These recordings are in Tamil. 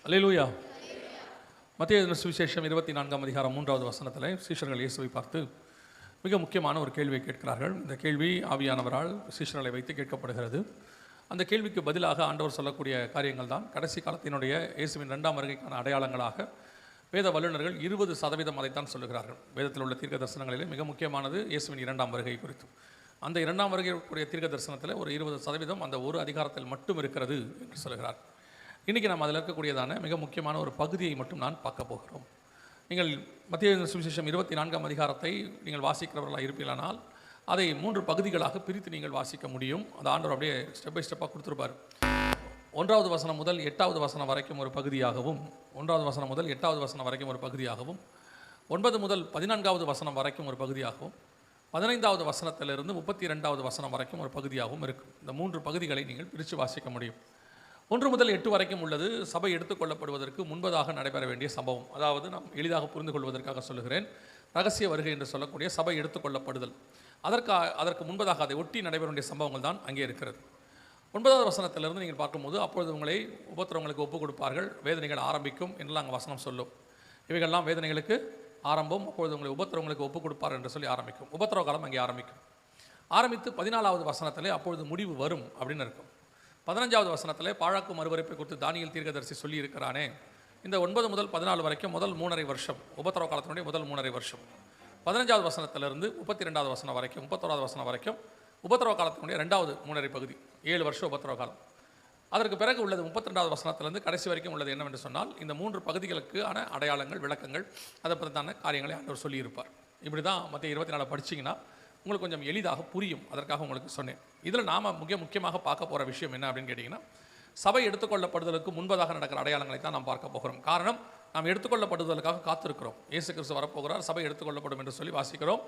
அல்லேலூயா. மத்தேயு சுவிசேஷம் 24ஆம் அதிகாரம் 3வது வசனத்தில் சீஷர்கள் இயேசுவை பார்த்து மிக முக்கியமான ஒரு கேள்வியை கேட்கிறார்கள். இந்த கேள்வி ஆவியானவரால் சீஷர்களை வைத்து கேட்கப்படுகிறது. அந்த கேள்விக்கு பதிலாக ஆண்டவர் சொல்லக்கூடிய காரியங்கள் தான் கடைசி காலத்தினுடைய இயேசுவின் 2ஆம் வருகைக்கான அடையாளங்களாக வேத வல்லுநர்கள் 20% அதைத்தான் சொல்லுகிறார்கள். வேதத்தில் உள்ள தீர்க்க தரிசனங்களிலே மிக முக்கியமானது இயேசுவின் 2ஆம் வருகை குறித்து. அந்த 2ஆம் வருகைக்குரிய தீர்க்க தரிசனத்தில் ஒரு 20% அந்த ஒரு அதிகாரத்தில் மட்டும் இருக்கிறது என்று சொல்கிறார். இன்றைக்கி நம்ம அதில் இருக்கக்கூடியதான மிக முக்கியமான ஒரு பகுதியை மட்டும் நான் பார்க்க போகிறோம். நீங்கள் மத்தேயு சுவிசேஷம் 24ஆம் அதிகாரத்தை நீங்கள் வாசிக்கிறவர்களாக இருப்பீர்களானால் அதை 3 பகுதிகளாக பிரித்து நீங்கள் வாசிக்க முடியும். அந்த ஆண்டவர் அப்படியே ஸ்டெப் பை ஸ்டெப்பாக கொடுத்துருப்பார். 1வது வசனம் முதல் 8வது வசனம் வரைக்கும் ஒரு பகுதியாகவும், 1வது வசனம் முதல் 8வது வசனம் வரைக்கும் ஒரு பகுதியாகவும், 9 முதல் 14வது வசனம் வரைக்கும் ஒரு பகுதியாகவும், 15வது வசனத்திலிருந்து 32வது வசனம் வரைக்கும் ஒரு பகுதியாகவும் இருக்கும். இந்த 3 பகுதிகளை நீங்கள் பிரித்து வாசிக்க முடியும். 1 முதல் 8 வரைக்கும் உள்ளது சபை எடுத்துக்கொள்ளப்படுவதற்கு முன்பதாக நடைபெற வேண்டிய சம்பவம். அதாவது நாம் எளிதாக புரிந்து கொள்வதற்காக சொல்லுகிறேன், ரகசிய வருகை என்று சொல்லக்கூடிய சபை எடுத்துக்கொள்ளப்படுதல். அதற்கு முன்பதாக அதை ஒட்டி நடைபெற வேண்டிய சம்பவங்கள் தான் அங்கே இருக்கிறது. 9வது வசனத்திலிருந்து நீங்கள் பார்க்கும்போது, அப்பொழுது உங்களை உபத்திரவங்களுக்கு ஒப்புக் கொடுப்பார்கள், வேதனைகள் ஆரம்பிக்கும் என்றெல்லாம் அங்கே வசனம் சொல்லும். இவைகள்லாம் வேதனைகளுக்கு ஆரம்பம். அப்பொழுது உங்களை உபத்திரவங்களுக்கு ஒப்புக் கொடுப்பார் என்று சொல்லி ஆரம்பிக்கும். உபத்திரவ காலம் அங்கே ஆரம்பித்து 14வது வசனத்திலே அப்பொழுது முடிவு வரும் அப்படின்னு இருக்கும். 15வது வசனத்திலே பாழாக்கும் மறுவரைப்பை குறித்து தானியேல் தீர்க்கதரிசி சொல்லி இருக்கிறானே. இந்த 9 முதல் 14 வரைக்கும் முதல் 3.5 வருஷம், உபத்திரவ காலத்தினுடைய முதல் 3.5 வருஷம். 15வது வசனத்திலிருந்து 32வது வசனம் வரைக்கும், 31வது வசனம் வரைக்கும் உபத்திரவ காலத்தினுடைய 2வது 3.5 பகுதி, 7 வருஷம் உபத்திரவ காலம். அதற்கு பிறகு உள்ளது 32வது வசனத்திலிருந்து கடைசி வரைக்கும் உள்ளது என்னவென்று சொன்னால், இந்த 3 பகுதிகளுக்கான அடையாளங்கள், விளக்கங்கள், அதை பற்றின காரியங்களை ஆண்டவர் சொல்லியிருப்பார். இப்படி தான் மத்தேயு 24 படிச்சிங்கன்னா உங்களுக்கு கொஞ்சம் எளிதாக புரியும். அதற்காக உங்களுக்கு சொன்னேன். இதில் நாம் முக்கியமாக பார்க்க போகிற விஷயம் என்ன அப்படின்னு கேட்டிங்கன்னா, சபை எடுத்துக்கொள்ளப்படுதலுக்கு முன்பதாக நடக்கிற அடையாளங்களை தான் நாம் பார்க்க போகிறோம். காரணம், நாம் எடுத்துக்கொள்ளப்படுவதற்காக காத்திருக்கிறோம். இயேசு கிறிஸ்து வரப்போகிறார், சபை எடுத்துக்கொள்ளப்படும் என்று சொல்லி வாசிக்கிறோம்.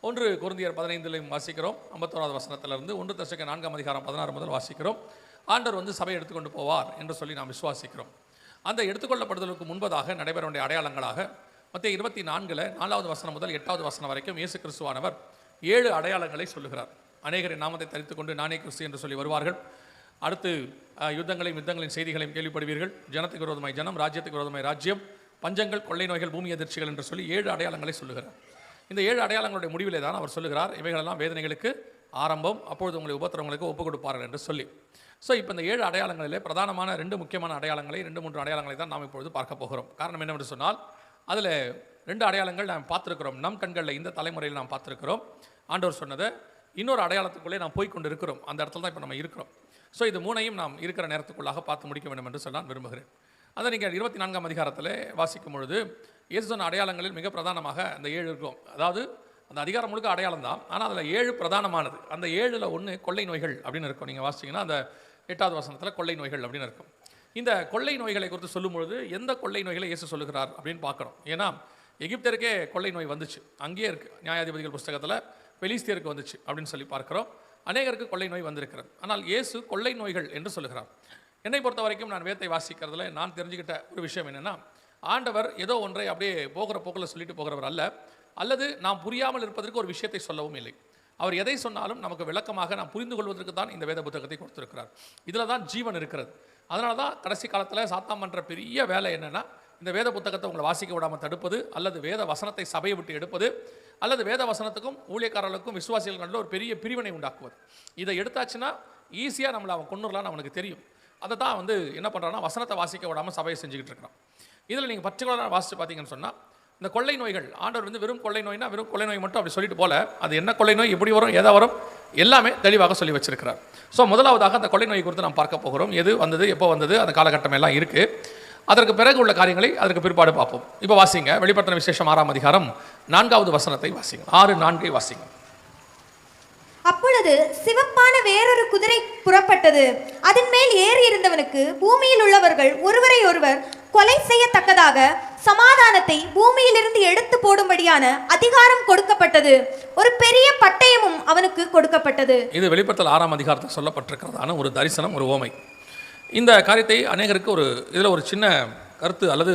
1 கொரிந்தியர் 15 வாசிக்கிறோம், 51வது வசனத்திலிருந்து. 1 தெசலோனிக்கேயர் 4ஆம் அதிகாரம் 16 முதல் வாசிக்கிறோம். ஆண்டவர் சபை எடுத்துக்கொண்டு போவார் என்று சொல்லி நாம் விசுவாசிக்கிறோம். அந்த எடுத்துக்கொள்ளப்படுதலுக்கு முன்பதாக நடைபெற வேண்டிய அடையாளங்களாக மத்தேயு 24 4வது வசனம் முதல் 8வது வசனம் வரைக்கும் இயேசு கிறிஸ்துவானவர் 7 அடையாளங்களை சொல்லுகிறார். அநேகரின் நாமத்தை தரித்துக்கொண்டு நானே கிறிஸ்து என்று சொல்லி வருவார்கள். அடுத்து யுத்தங்களின் செய்திகளையும் கேள்விப்படுவீர்கள். ஜனத்துக்கு விரோதமாய் ஜனம், ராஜ்யத்துக்கு விரோதமாய் ராஜ்யம், பஞ்சங்கள், கொள்ளை நோய்கள், பூமி அதிர்ச்சிகள் என்று சொல்லி 7 அடையாளங்களை சொல்லுகிறார். இந்த 7 அடையாளங்களுடைய முடிவிலே தான் அவர் சொல்லுகிறார், இவைகளெல்லாம் வேதனைகளுக்கு ஆரம்பம், அப்பொழுது உங்களை உபத்திரவங்களுக்கு ஒப்புக் கொடுப்பார்கள் என்று சொல்லி. இப்போ இந்த 7 அடையாளங்களிலே பிரதானமான 2 முக்கியமான அடையாளங்களை, 2-3 அடையாளங்களை தான் நாம் இப்பொழுது பார்க்க போகிறோம். காரணம் என்னவென்று சொன்னால், அதில் 2 அடையாளங்கள் நாம் பார்த்துருக்கிறோம். நம் கண்களில் இந்த தலைமுறையில் நாம் பார்த்துருக்கிறோம். ஆண்டவர் சொன்னதை இன்னொரு அடையாளத்துக்குள்ளே நாம் போய் கொண்டு இருக்கிறோம். அந்த இடத்துல தான் இப்போ நம்ம இருக்கிறோம். இது 3ஐயும் நாம் இருக்கிற நேரத்துக்குள்ளாக பார்த்து முடிக்க வேண்டும் என்று சொல்ல நான் விரும்புகிறேன். அதை நீங்கள் 24ஆம் அதிகாரத்தில் வாசிக்கும் பொழுது இயேசு சொன்ன அடையாளங்களில் மிக பிரதானமாக அந்த 7 இருக்கும். அதாவது அந்த அதிகாரம் முழுக்க அடையாளம் தான், ஆனால் அதில் 7 பிரதானமானது. அந்த 7ல் 1 கொள்ளை நோய்கள் அப்படின்னு இருக்கும். நீங்கள் வாசிச்சிங்கன்னா அந்த 8வது வசனத்தில் கொள்ளை நோய்கள் அப்படின்னு இருக்கும். இந்த கொள்ளை நோய்களை குறித்து சொல்லும்பொழுது எந்த கொள்ளை நோய்களை இயேசு சொல்லுகிறார் அப்படின்னு பார்க்குறோம். ஏன்னா எகிப்தியருக்கே கொள்ளை நோய் வந்துச்சு, அங்கேயே இருக்குது. நியாயாதிபதிகள் புஸ்தகத்தில் பெலிஸ்தியருக்கு வந்துச்சு அப்படின்னு சொல்லி பார்க்குறோம். அநேகருக்கு கொள்ளை நோய் வந்திருக்கிறது. ஆனால் இயேசு கொள்ளை நோய்கள் என்று சொல்லுகிறார். என்னை பொறுத்த வரைக்கும் நான் வேதத்தை வாசிக்கிறதுல நான் தெரிஞ்சுக்கிட்ட ஒரு விஷயம் என்னென்னா, ஆண்டவர் ஏதோ ஒன்றை அப்படியே போகிற போக்கில் சொல்லிட்டு போகிறவர் அல்ல, அல்லது நாம் புரியாமல் இருப்பதற்கு ஒரு விஷயத்தை சொல்லவும் இல்லை. அவர் எதை சொன்னாலும் நமக்கு விளக்கமாக நாம் புரிந்து கொள்வதற்கு தான் இந்த வேத புத்தகத்தை கொடுத்திருக்கிறார். இதில் தான் ஜீவன் இருக்கிறது. அதனால தான் கடைசி காலத்தில் சாத்தான் பண்ணுற பெரிய வேலை என்னென்னா, இந்த வேத புத்தகத்தை உங்களை வாசிக்க விடாமல் தடுப்பது, அல்லது வேத வசனத்தை சபையை விட்டு எடுப்பது, அல்லது வேத வசனத்துக்கும் ஊழியக்காரர்களுக்கும் விசுவாசிகள் ஒரு பெரிய பிரிவினை உண்டாக்குவது. இதை எடுத்தாச்சுன்னா ஈஸியாக நம்மளை அவன் கொண்டுடலான்னு அவனுக்கு தெரியும். அதை தான் என்ன பண்ணுறான்னா, வசனத்தை வாசிக்க விடாமல் சபையை செஞ்சுக்கிட்டு இருக்கிறான். இதில் நீங்கள் பர்டிகுலராக வாசித்து பார்த்தீங்கன்னு சொன்னால், இந்த கொள்ளை நோய்கள், ஆண்டவர் வெறும் கொள்ளை நோய்னா வெறும் கொள்ளை நோய் மட்டும் அப்படி சொல்லிட்டு போல, அது என்ன கொள்ளை நோய், எப்படி வரும், எதா வரும், எல்லாமே தெளிவாக சொல்லி வச்சிருக்கிறார். முதலாவதாக அந்த கொள்ளை நோய் குறித்து நாம் பார்க்க போகிறோம். எது வந்தது, எப்போ வந்தது, அந்த காலகட்டம் எல்லாம் இருக்குது. அதற்கு பிறகு உள்ள காரியங்களை அதற்கு பிற்பாடு பார்ப்போம். இப்போ வாசிங்க, வெளிப்படுத்தின விசேஷம் 6ஆம் அதிகாரம் 4வது வசனத்தை வாசிங்க. 6:4 வாசிங்க. அப்பொழுது சிவப்பான வேறொரு குதிரை புறப்பட்டது. அதன் மேல் ஏறி இருந்தவனுக்கு பூமியில் உள்ளவர்கள் ஒருவரை ஒருவர் கொலை செய்யத்தக்கதாக சமாதானத்தை பூமியிலிருந்து எடுத்து போடும்படியான அதிகாரம் கொடுக்கப்பட்டது. ஒரு பெரிய பட்டயமும் அவனுக்கு கொடுக்கப்பட்டது. இது வெளிப்படுத்தல் 6ஆம் அதிகாரத்தில் சொல்லப்பட்டிருக்கிறதான ஒரு தரிசனம், ஒரு ஓமை. இந்த காரியத்தை அநேகருக்கு இதில் ஒரு சின்ன கருத்து அல்லது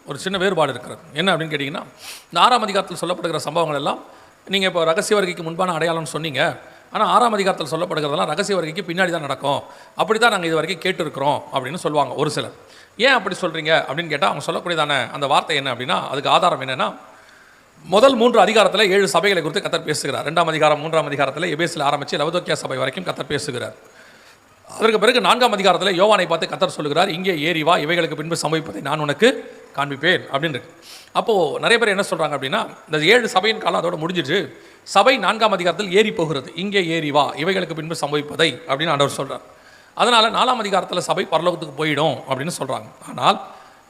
ஒரு சின்ன வேறுபாடு இருக்கிறது. என்ன அப்படின்னு கேட்டிங்கன்னா, இந்த 6ஆம் அதிகாரத்தில் சொல்லப்படுகிற சம்பவங்கள் எல்லாம் நீங்கள் இப்போ ரகசிய வருகைக்கு முன்பான அடையாளம்னு சொன்னீங்க, ஆனால் 6ஆம் அதிகாரத்தில் சொல்லப்படுகிறதெல்லாம் ரகசிய வருகைக்கு பின்னாடி தான் நடக்கும், அப்படி தான் நாங்கள் இது வரைக்கும் கேட்டுருக்கிறோம் அப்படின்னு சொல்லுவாங்க ஒரு சிலர். ஏன் அப்படி சொல்கிறீங்க அப்படின்னு கேட்டால் அவங்க சொல்லக்கூடியதான அந்த வார்த்தை என்ன அப்படின்னா, அதுக்கு ஆதாரம் என்னென்னா, முதல் 3 அதிகாரத்தில் 7 சபைகளை குறித்து கர்த்தர் பேசுகிறார். 2ஆம் அதிகாரம் 3ஆம் அதிகாரத்தில் எபேசில் ஆரம்பித்து லவோதிக்கேயா சபை வரைக்கும் கர்த்தர் பேசுகிறார். அதற்கு பிறகு 4ஆம் அதிகாரத்தில் யோவானை பார்த்து கர்த்தர் சொல்லுகிறார், இங்கே ஏறி வா, இவைகளுக்கு பின்பு சம்பவிப்பதை நான் உனக்கு காண்பிப்பேன் அப்படின்னு இருக்கு. அப்போது நிறைய பேர் என்ன சொல்கிறாங்க அப்படின்னா, இந்த 7 சபையின் காலம் அதோட முடிஞ்சிட்டு சபை 4ஆம் அதிகாரத்தில் ஏறி போகிறது. இங்கே ஏறி வா, இவைகளுக்கு பின்பு சம்பவிப்பதை அப்படின்னு ஆண்டவர் சொல்கிறார். அதனால் 4ஆம் அதிகாரத்தில் சபை பரலோகத்துக்கு போயிடும் அப்படின்னு சொல்கிறாங்க. ஆனால்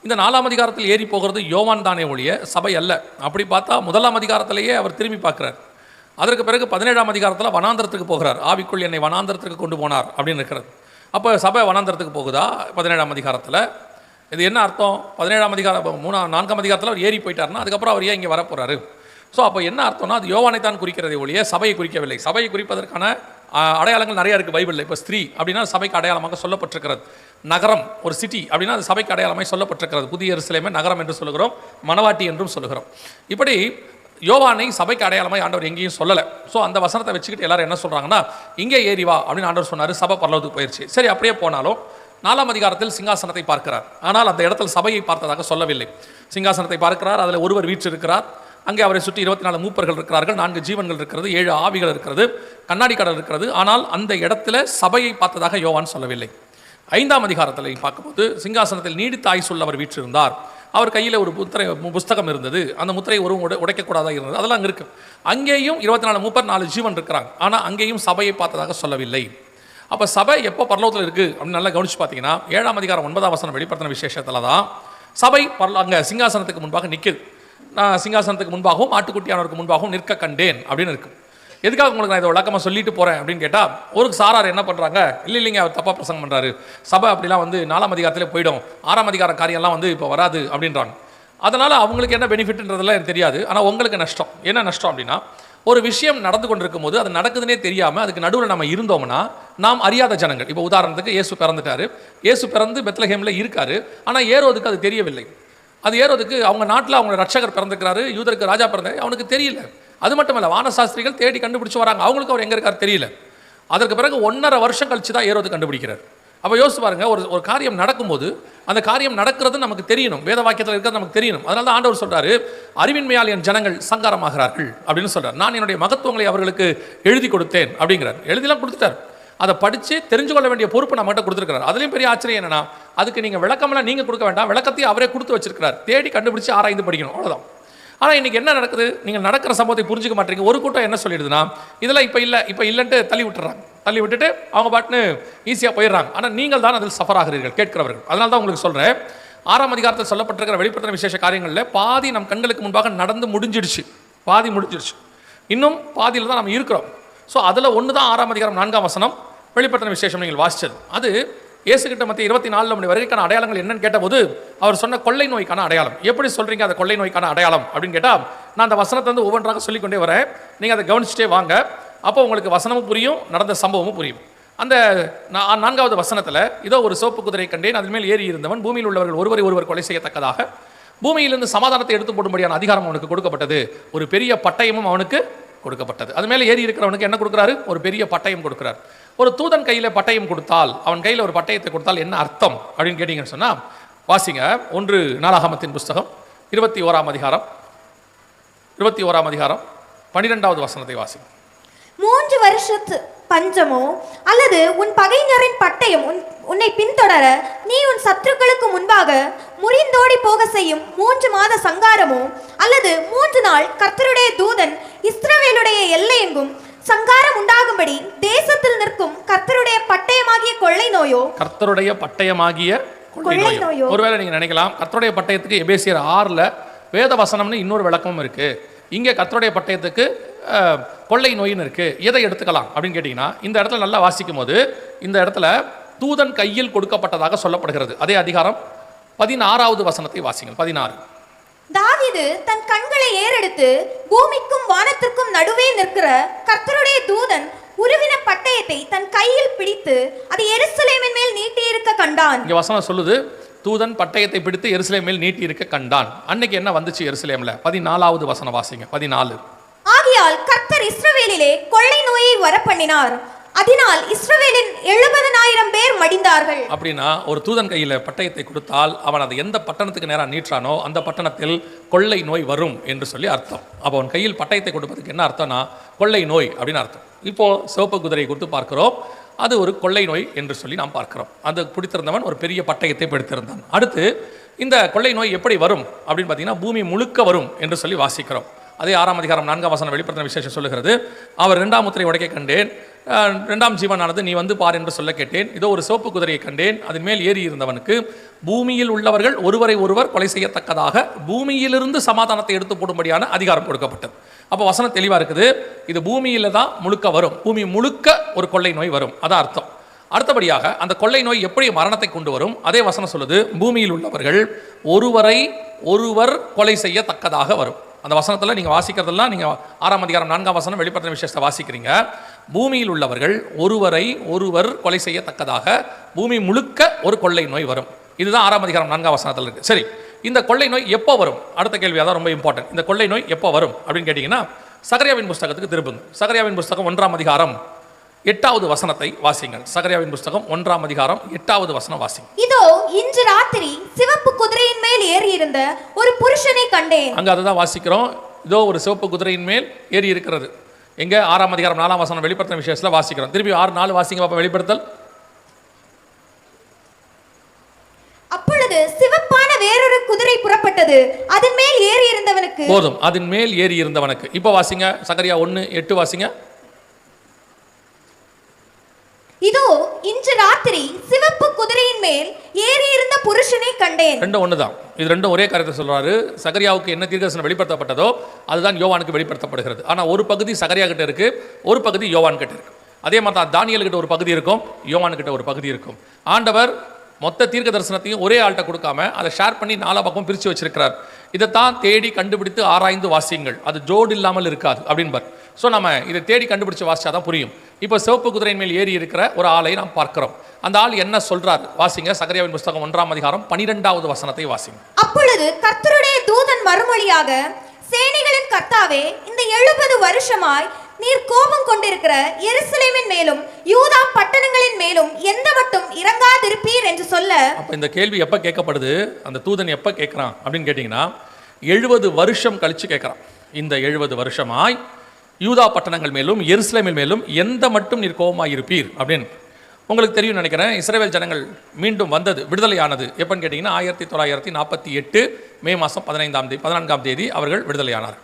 இந்த 4ஆம் அதிகாரத்தில் ஏறி போகிறது யோவான் தானே ஒழிய சபை அல்ல. அப்படி பார்த்தா 1ஆம் அதிகாரத்திலேயே அவர் திரும்பி பார்க்குறார். அதற்கு பிறகு 17ஆம் அதிகாரத்தில் வனாந்தரத்துக்கு போகிறார். ஆவிக்குள் என்னை வனாந்தரத்துக்கு கொண்டு போனார் அப்படின்னு இருக்கிறது. அப்போ சபை வனாந்தரத்துக்கு போகுதா 17ஆம் அதிகாரத்தில்? இது என்ன அர்த்தம்? 17ஆம் அதிகாரம் 4ஆம் அதிகாரத்தில் அவர் ஏறி போயிட்டார்னா அதுக்கப்புறம் அவர் ஏன் இங்கே வரப்போகிறாரு? ஸோ அப்போ என்ன அர்த்தம்னா, அது யோவானை தான் குறிக்கிறதை ஒழிய சபையை குறிக்கவில்லை. சபையை குறிப்பதற்கான அடையாளங்கள் நிறையா இருக்குது பைபிளில். இப்போ ஸ்திரீ அப்படின்னா சபைக்கு அடையாளமாக சொல்லப்பட்டிருக்கிறது. நகரம், ஒரு சிட்டி அப்படின்னா அது சபைக்கு அடையாளமாக சொல்லப்பட்டிருக்கிறது. புதிய எருசலேமை நகரம் என்று சொல்லுகிறோம், மணவாட்டி என்றும் சொல்லுகிறோம். இப்படி யோவானை சபைக்கு அடையாளமாக ஆண்டவர் எங்கேயும் சொல்லலை. ஸோ அந்த வசனத்தை வச்சுக்கிட்டு எல்லாரும் என்ன சொல்கிறாங்கன்னா, இங்கே ஏறி வா அப்படின்னு ஆண்டவர் சொன்னார், சபை பரலோகத்துக்கு போயிடுச்சு. சரி, அப்படியே போனாலும் 4ஆம் அதிகாரத்தில் சிங்காசனத்தை பார்க்கிறார். ஆனால் அந்த இடத்தில் சபையை பார்த்ததாக சொல்லவில்லை. சிங்காசனத்தை பார்க்கிறார், அதில் ஒருவர் வீற்றிருக்கிறார். அங்கே அவரை சுற்றி 24 மூப்பர்கள் இருக்கிறார்கள், 4 ஜீவன்கள் இருக்கிறது, 7 ஆவிகள் இருக்கிறது, கண்ணாடி கடல் இருக்கிறது. ஆனால் அந்த இடத்துல சபையை பார்த்ததாக யோவான் சொல்லவில்லை. 5ஆம் அதிகாரத்தில் பார்க்கும்போது சிங்காசனத்தில் நீடித்த ஆயுசுள்ள அவர் வீற்றிருந்தார். அவர் கையில் ஒரு புஸ்தகம் இருந்தது. அந்த முத்திரை ஒரு உடைக்கக்கூடாதாக இருந்தது. அதெல்லாம் அங்கே இருக்குது. அங்கேயும் 24 மூப்பர், 4 ஜீவன் இருக்கிறாங்க. ஆனால் அங்கேயும் சபையை பார்த்ததாக சொல்லவில்லை. அப்போ சபை எப்போ பரலோகத்தில் இருக்குது அப்படின்னு நல்லா கவனிச்சு பார்த்தீங்கன்னா, 7ஆம் அதிகாரம் 9ஆம் வசனம் வெளிப்படுத்தின விசேஷத்தில் தான் சபை அங்கே சிங்காசனத்துக்கு முன்பாக நிற்குது. நான் சிங்காசனத்துக்கு முன்பாகவும் ஆட்டுக்குட்டியானவருக்கு முன்பாகவும் நிற்க கண்டேன் அப்படின்னு இருக்கு. எதுக்காக உங்களுக்கு நான் இதை விளக்கமாக சொல்லிட்டு போகிறேன் அப்படின்னு கேட்டால், ஒரு சாரார் என்ன பண்ணுறாங்க, இல்லைங்க அவர் தப்பாக பிரசங்கம் பண்ணுறாரு, சபை அப்படிலாம் 4ஆம் அதிகாரத்திலே போயிடும், 6ஆம் அதிகார காரியம்லாம் இப்போ வராது அப்படின்றாங்க. அதனால் அவங்களுக்கு என்ன பெனிஃபிட்ன்றதெல்லாம் எனக்கு தெரியாது. ஆனால் உங்களுக்கு நஷ்டம். என்ன நஷ்டம் அப்படின்னா, ஒரு விஷயம் நடந்து கொண்டிருக்கும் போது அது நடக்குதுன்னே தெரியாமல் அதுக்கு நடுவில் நம்ம இருந்தோம்னா நாம் அறியாத ஜனங்கள். இப்போ உதாரணத்துக்கு இயேசு பிறந்துட்டாரு, இயேசு பிறந்து பெத்லகேமில் இருக்காரு. ஆனால் ஏரோதுக்கு அது தெரியவில்லை. அது ஏரோதுக்கு அவங்க நாட்டில் அவங்க ரட்சகர் பிறந்துக்கிறாரு, யூதருக்கு ராஜா பிறந்தாரு, அவனுக்கு தெரியல. அது மட்டும் இல்லை, வானசாஸ்திரிகள் தேடி கண்டுபிடிச்சு வராங்க, அவங்களுக்கு அவர் எங்கே இருக்கார் தெரியல. அதற்கு பிறகு 1.5 வருஷம் கழிச்சு தான் ஏரோது கண்டுபிடிக்கிறார். அப்போ யோசிச்சு பாருங்க, ஒரு காரியம் நடக்கும்போது அந்த காரியம் நடக்கிறது நமக்கு தெரியணும், வேத வாக்கியத்தில் இருக்கிறது நமக்கு தெரியணும். அதனால தான் ஆண்டவர் சொல்றாரு, அறிவின்மையால் என் ஜனங்கள் சங்காரமாகிறார்கள் அப்படின்னு சொல்றார். நான் என்னுடைய மகத்துவங்களை அவர்களுக்கு எழுதி கொடுத்தேன் அப்படிங்கிறார். எழுதிலாம் கொடுத்துட்டார். அதை படித்து தெரிஞ்சு கொள்ள வேண்டிய பொறுப்பு நம்மகிட்ட கொடுத்துருக்கிறார். அதுலேயும் பெரிய ஆச்சரியம் என்னன்னா, அதுக்கு நீங்கள் விளக்கமெல்லாம் நீங்கள் கொடுக்க வேண்டாம், விளக்கத்தையும் அவரே கொடுத்து வச்சிருக்கிறார். தேடி கண்டுபிடிச்சு ஆராய்ந்து படிக்கணும், அவ்வளோதான். ஆனால் இன்றைக்கி என்ன நடக்குது, நீங்கள் நடக்கிற சம்பவத்தை புரிஞ்சுக்க மாட்டீங்க. ஒரு கூட்டம் என்ன சொல்லிடுதுன்னா, இதெல்லாம் இப்போ இல்லைன்ட்டு தள்ளி விட்டுறாங்க. தள்ளி விட்டுட்டு அவங்க பாட்டுன்னு ஈஸியாக போயிடுறாங்க. ஆனால் நீங்கள் தான் அதில் சஃபர் ஆகிறீர்கள், கேட்கிறவர்கள். அதனால தான் உங்களுக்கு சொல்கிறேன், 6ஆம் அதிகாரத்தில் சொல்லப்பட்டிருக்கிற வெளிப்படுத்தின விசேஷ காரியங்களில் பாதி நம் கண்களுக்கு முன்பாக நடந்து முடிஞ்சிடுச்சு. பாதி முடிஞ்சிடுச்சு, இன்னும் பாதியில் தான் நம்ம இருக்கிறோம். ஸோ அதில் ஒன்று தான் 6ஆம் அதிகாரம் 4ஆம் வசனம் வெளிப்படுத்தின விசேஷம் நீங்கள் வாசிச்சது. அது இயேசுகிட்ட மத்திய 24 நம்முடைய வருகைக்கான அடையாளங்கள் என்னன்னு கேட்டபோது அவர் சொன்ன கொள்ளை நோய்க்கான அடையாளம். எப்படி சொல்கிறீங்க அந்த கொள்ளை நோய்க்கான அடையாளம் அப்படின்னு கேட்டால், நான் அந்த வசனத்தை வந்து ஒவ்வொன்றாக சொல்லிக்கொண்டே வரேன், நீங்கள் அதை கவனிச்சுட்டே வாங்க. அப்போ உங்களுக்கு வசனமும் புரியும், நடந்த சம்பவமும் புரியும். அந்த 4வது வசனத்தில், இதோ ஒரு சிவப்பு குதிரை கண்டேன், அதன் மேல் ஏறி இருந்தவன் பூமியில் உள்ளவர்கள் ஒருவரை ஒருவர் கொலை செய்யத்தக்கதாக பூமியிலிருந்து சமாதானத்தை எடுத்து போடும்படியான அதிகாரம் அவனுக்கு கொடுக்கப்பட்டது. ஒரு பெரிய பட்டயமும் அவனுக்கு கொடுக்கப்பட்டது. அது மேலே ஏறி இருக்கிறவனுக்கு என்ன கொடுக்குறாரு? ஒரு பெரிய பட்டயம் கொடுக்குறார். ஒரு தூதன் கையில் பட்டயம் கொடுத்தால், அவன் கையில் ஒரு பட்டயத்தை கொடுத்தால் என்ன அர்த்தம் அப்படின்னு கேட்டீங்கன்னு சொன்னால், வாசிங்க 1 நாளாகமத்தின் புஸ்தகம் 21ஆம் அதிகாரம் 12வது வசனத்தை வாசிங்க. 3 வருஷத்து பஞ்சமோ அல்லது உன் பகைஞரின் பட்டயம் உன்னை பின்தொடர நீ உன் சத்துருக்களுக்கு முன்பாக முறிந்தோடி போக செய்யும் 3 மாத சங்காரமோ அல்லது 3 நாள் கர்த்தருடைய தூதன் இஸ்ரவேலுடைய எல்லை எங்கும் சங்காரம் உண்டாகும்படி தேசத்தில் நிற்கும் கர்த்தருடைய பட்டயமாகிய கொள்ளை நோயோ. கர்த்தருடைய பட்டயமாகிய கொள்ளை நோயோ. ஒருவேளை நீங்க நினைக்கலாம், கர்த்தருடைய பட்டயத்துக்கு எபேசியர் 6ல் வேத வசனம்னு இன்னொரு விளக்கமும் இருக்கு, இங்கே கர்த்தருடைய பட்டயத்துக்கு கொள்ளை நோயின்னு இருக்கு, எதை எடுத்துக்கலாம் அப்படின்னு கேட்டீங்கன்னா, இந்த இடத்துல நல்லா வாசிக்கும் போது இந்த இடத்துல தூதன் கையில் கொடுக்கப்பட்டதாக சொல்லப்படுகிறது. அதே அதிகாரம் 16வது வசனத்தை வாசிங்கள். 16. தாவீது தன் கண்களை ஏறெடுத்து பூமிக்கும் வானத்திற்கும் நடுவே நிற்கிற கர்த்தருடைய தூதன் உருவின பட்டயத்தை தன் கையில் பிடித்து அதை எருசலேமின் மேல் நீட்டி இருக்க கண்டான். இங்க வசனம் சொல்லுது, தூதன் பட்டயத்தை பிடித்து எருசலேம் மேல் நீட்டி இருக்க கண்டான். அன்னைக்கு என்ன வந்துச்சு எருசலேம்ல? 14வது வசனம் வாசிங்க. 14. ஆகையால் கர்த்தர் இஸ்ரவேலிலே கொள்ளை நோயை வரப்பண்ணினார், அதனால் இஸ்ரவேலின் 70,000 பேர் மடிந்தார்கள். அப்படின்னா ஒரு தூதன் கையில பட்டயத்தை கொடுத்தால் அவன் அதை எந்த பட்டணத்துக்கு நேரா நீட்டானோ அந்த பட்டணத்தில் கொள்ளை நோய் வரும் என்று சொல்லி அர்த்தம். அப்போ அவன் கையில் பட்டயத்தை கொடுப்பதுக்கு என்ன அர்த்தம்னா கொள்ளை நோய் அப்படின்னு அர்த்தம். இப்போ சிவப்பு குதிரையை குறித்து பார்க்கிறோம். அது ஒரு கொள்ளை நோய் என்று சொல்லி நாம் பார்க்கிறோம். அது பிடித்திருந்தவன் ஒரு பெரிய பட்டயத்தை பிடித்திருந்தான். அடுத்து இந்த கொள்ளை நோய் எப்படி வரும் அப்படின்னு பார்த்தீங்கன்னா பூமி முழுக்க வரும் என்று சொல்லி வாசிக்கிறோம். அதே 6ஆம் அதிகாரம் 4ஆம் வசனம் வெளிப்படுத்தின விசேஷம் சொல்லுகிறது. அவர் 2ஆம் முத்திரை உடைக்க கண்டேன், 2ஆம் ஜீவனானது நீ வந்து பார் என்று சொல்ல கேட்டேன். இதோ ஒரு சிவப்பு குதிரையை கண்டேன், அதன் மேல் ஏறி இருந்தவனுக்கு பூமியில் உள்ளவர்கள் ஒருவரை ஒருவர் கொலை செய்யத்தக்கதாக பூமியிலிருந்து சமாதானத்தை எடுத்து போடும்படியான அதிகாரம் கொடுக்கப்பட்டது. அப்போ வசனம் தெளிவாக இருக்குது. இது பூமியில் தான் முழுக்க வரும், பூமி முழுக்க ஒரு கொள்ளை நோய் வரும், அதான் அர்த்தம். அடுத்தபடியாக அந்த கொள்ளை நோய் எப்படி மரணத்தை கொண்டு வரும்? அதே வசனம் சொல்லுது, பூமியில் உள்ளவர்கள் ஒருவரை ஒருவர் கொலை செய்யத்தக்கதாக வரும். அந்த வசனத்தில் நீங்கள் வாசிக்கிறதெல்லாம் நீங்கள் 6ஆம் அதிகாரம் 4ஆம் வசனம் வெளிப்படுத்தின விசேஷத்தை வாசிக்கிறீங்க. பூமியில் உள்ளவர்கள் ஒருவரை ஒருவர் கொலை செய்யத்தக்கதாக பூமி முழுக்க ஒரு கொள்ளை நோய் வரும். இதுதான் 6ஆம் அதிகாரம் 4ஆம் வசனத்தில் இருக்குது. சரி, இந்த கொள்ளை நோய் எப்போ வரும்? அடுத்த கேள்வி அதான் ரொம்ப இம்பார்ட்டன்ட். இந்த கொள்ளை நோய் எப்போ வரும் அப்படின்னு கேட்டிங்கன்னா சகரியாவின் புஸ்தகத்துக்கு திரும்புங்க. சகரியாவின் புஸ்தகம் 1ஆம் அதிகாரம் 8வது வசனத்தை வாசிங்கள். சகரியாவின் புஸ்தகம் 1ஆம் அதிகாரம் 8வது வசனம் வாசிங்க. இதோ இன்று ராத்திரி சிவப்பு குதிரையின் மேல் ஏறி இருந்த ஒரு புருஷனை கண்டேன். அங்க அதை தான் வாசிக்கிறோம். இதோ ஒரு சிவப்பு குதிரையின் மேல் ஏறி இருக்கிறது. எங்க 6ஆம் அதிகாரம் 4ஆம் வசனம் வெளிப்படுத்தின விசேஷத்துல வாசிக்கிறோம். திருப்பி 6:4 வாசிங்க பாப்பா. வெளிப்படுத்தல். அப்பொழுது சிவப்பான வேறொரு குதிரை புறப்பட்டது, அதன் மேல் ஏறி இருந்தவனுக்கு போதும், அதன் மேல் ஏறி இருந்தவனுக்கு. இப்போ வாசிங்க சகரியா 1:8 வாசிங்க. இதோ இன்று ராத்திரி சிவப்பு குதிரையின் மேல் ஏறி இருந்த புருஷனை கண்டேன். ரெண்டும் ஒண்ணுதான். இது ரெண்டும் ஒரே காரியத்தை சொல்றாரு. சகரியாவுக்கு என்ன தீர்க்கதரிசனம் வெளிப்படுத்தப்பட்டதோ அதுதான் யோவானுக்கு வெளிப்படுத்தப்படுகிறது. ஆனா ஒரு பகுதி சகரியா கிட்ட இருக்கு, ஒரு பகுதி யோவான் கிட்ட இருக்கு. அதே மாதிரி தான் தானியேல் கிட்ட ஒரு பகுதி இருக்கும், யோவான் கிட்ட ஒரு பகுதி இருக்கும். ஆண்டவர் மொத்த தீர்க்க தரிசனத்தையும் ஒரே ஆள்கிட்ட கொடுக்காம அதை ஷேர் பண்ணி 4 பக்கம் பிரித்து வச்சிருக்கிறார். இதைத்தான் தேடி கண்டுபிடித்து ஆராய்ந்து வாசியுங்கள், அது ஜோடு இல்லாமல் இருக்காது அப்படின்பார். ஸோ நம்ம இதை தேடி கண்டுபிடிச்சு வாசிச்சாதான் புரியும். இப்போ சிவப்பு குதிரையின் மேல் ஏறி இருக்கிற ஒரு ஆளை நாம் பார்க்கிறோம். அந்த ஆள் என்ன சொல்றார் வாசிங்க. சகரியாவின் புஸ்தகம் 1ஆம் அதிகாரம் 12வது வசனத்தை வாசிங்க. அப்பொழுது கர்த்தருடைய தூதன் மறுமொழியாக, சேனைகளின் கர்த்தாவே, இந்த 70 வருஷமாய் நீர் கோபம் கொண்டிருக்கிற எருசலேமின் மேலும் யூதா பட்டணங்களின் மேலும் எந்த மட்டும் இறங்காதிருப்பீர் என்று சொல்ல. அப்ப இந்த கேள்வி எப்ப கேட்கப்படுது? அந்த தூதன் எப்ப கேட்கிறான் அப்படின்னு கேட்டீங்கன்னா 70 வருஷம் கழிச்சு கேட்கிறான். இந்த 70 வருஷமாய் யூதா பட்டணங்கள் மேலும் எருசலேமின் மேலும் எந்த மட்டும் நீர் கோபமாய் இருப்பீர் அப்படின்னு. உங்களுக்கு தெரியும் நினைக்கிறேன். இஸ்ரவேல் ஜனங்கள் மீண்டும் வந்தது, விடுதலையானது எப்பன்னு கேட்டிங்கன்னா 1948 மே மாதம் 14ஆம் தேதி அவர்கள் விடுதலையானார்.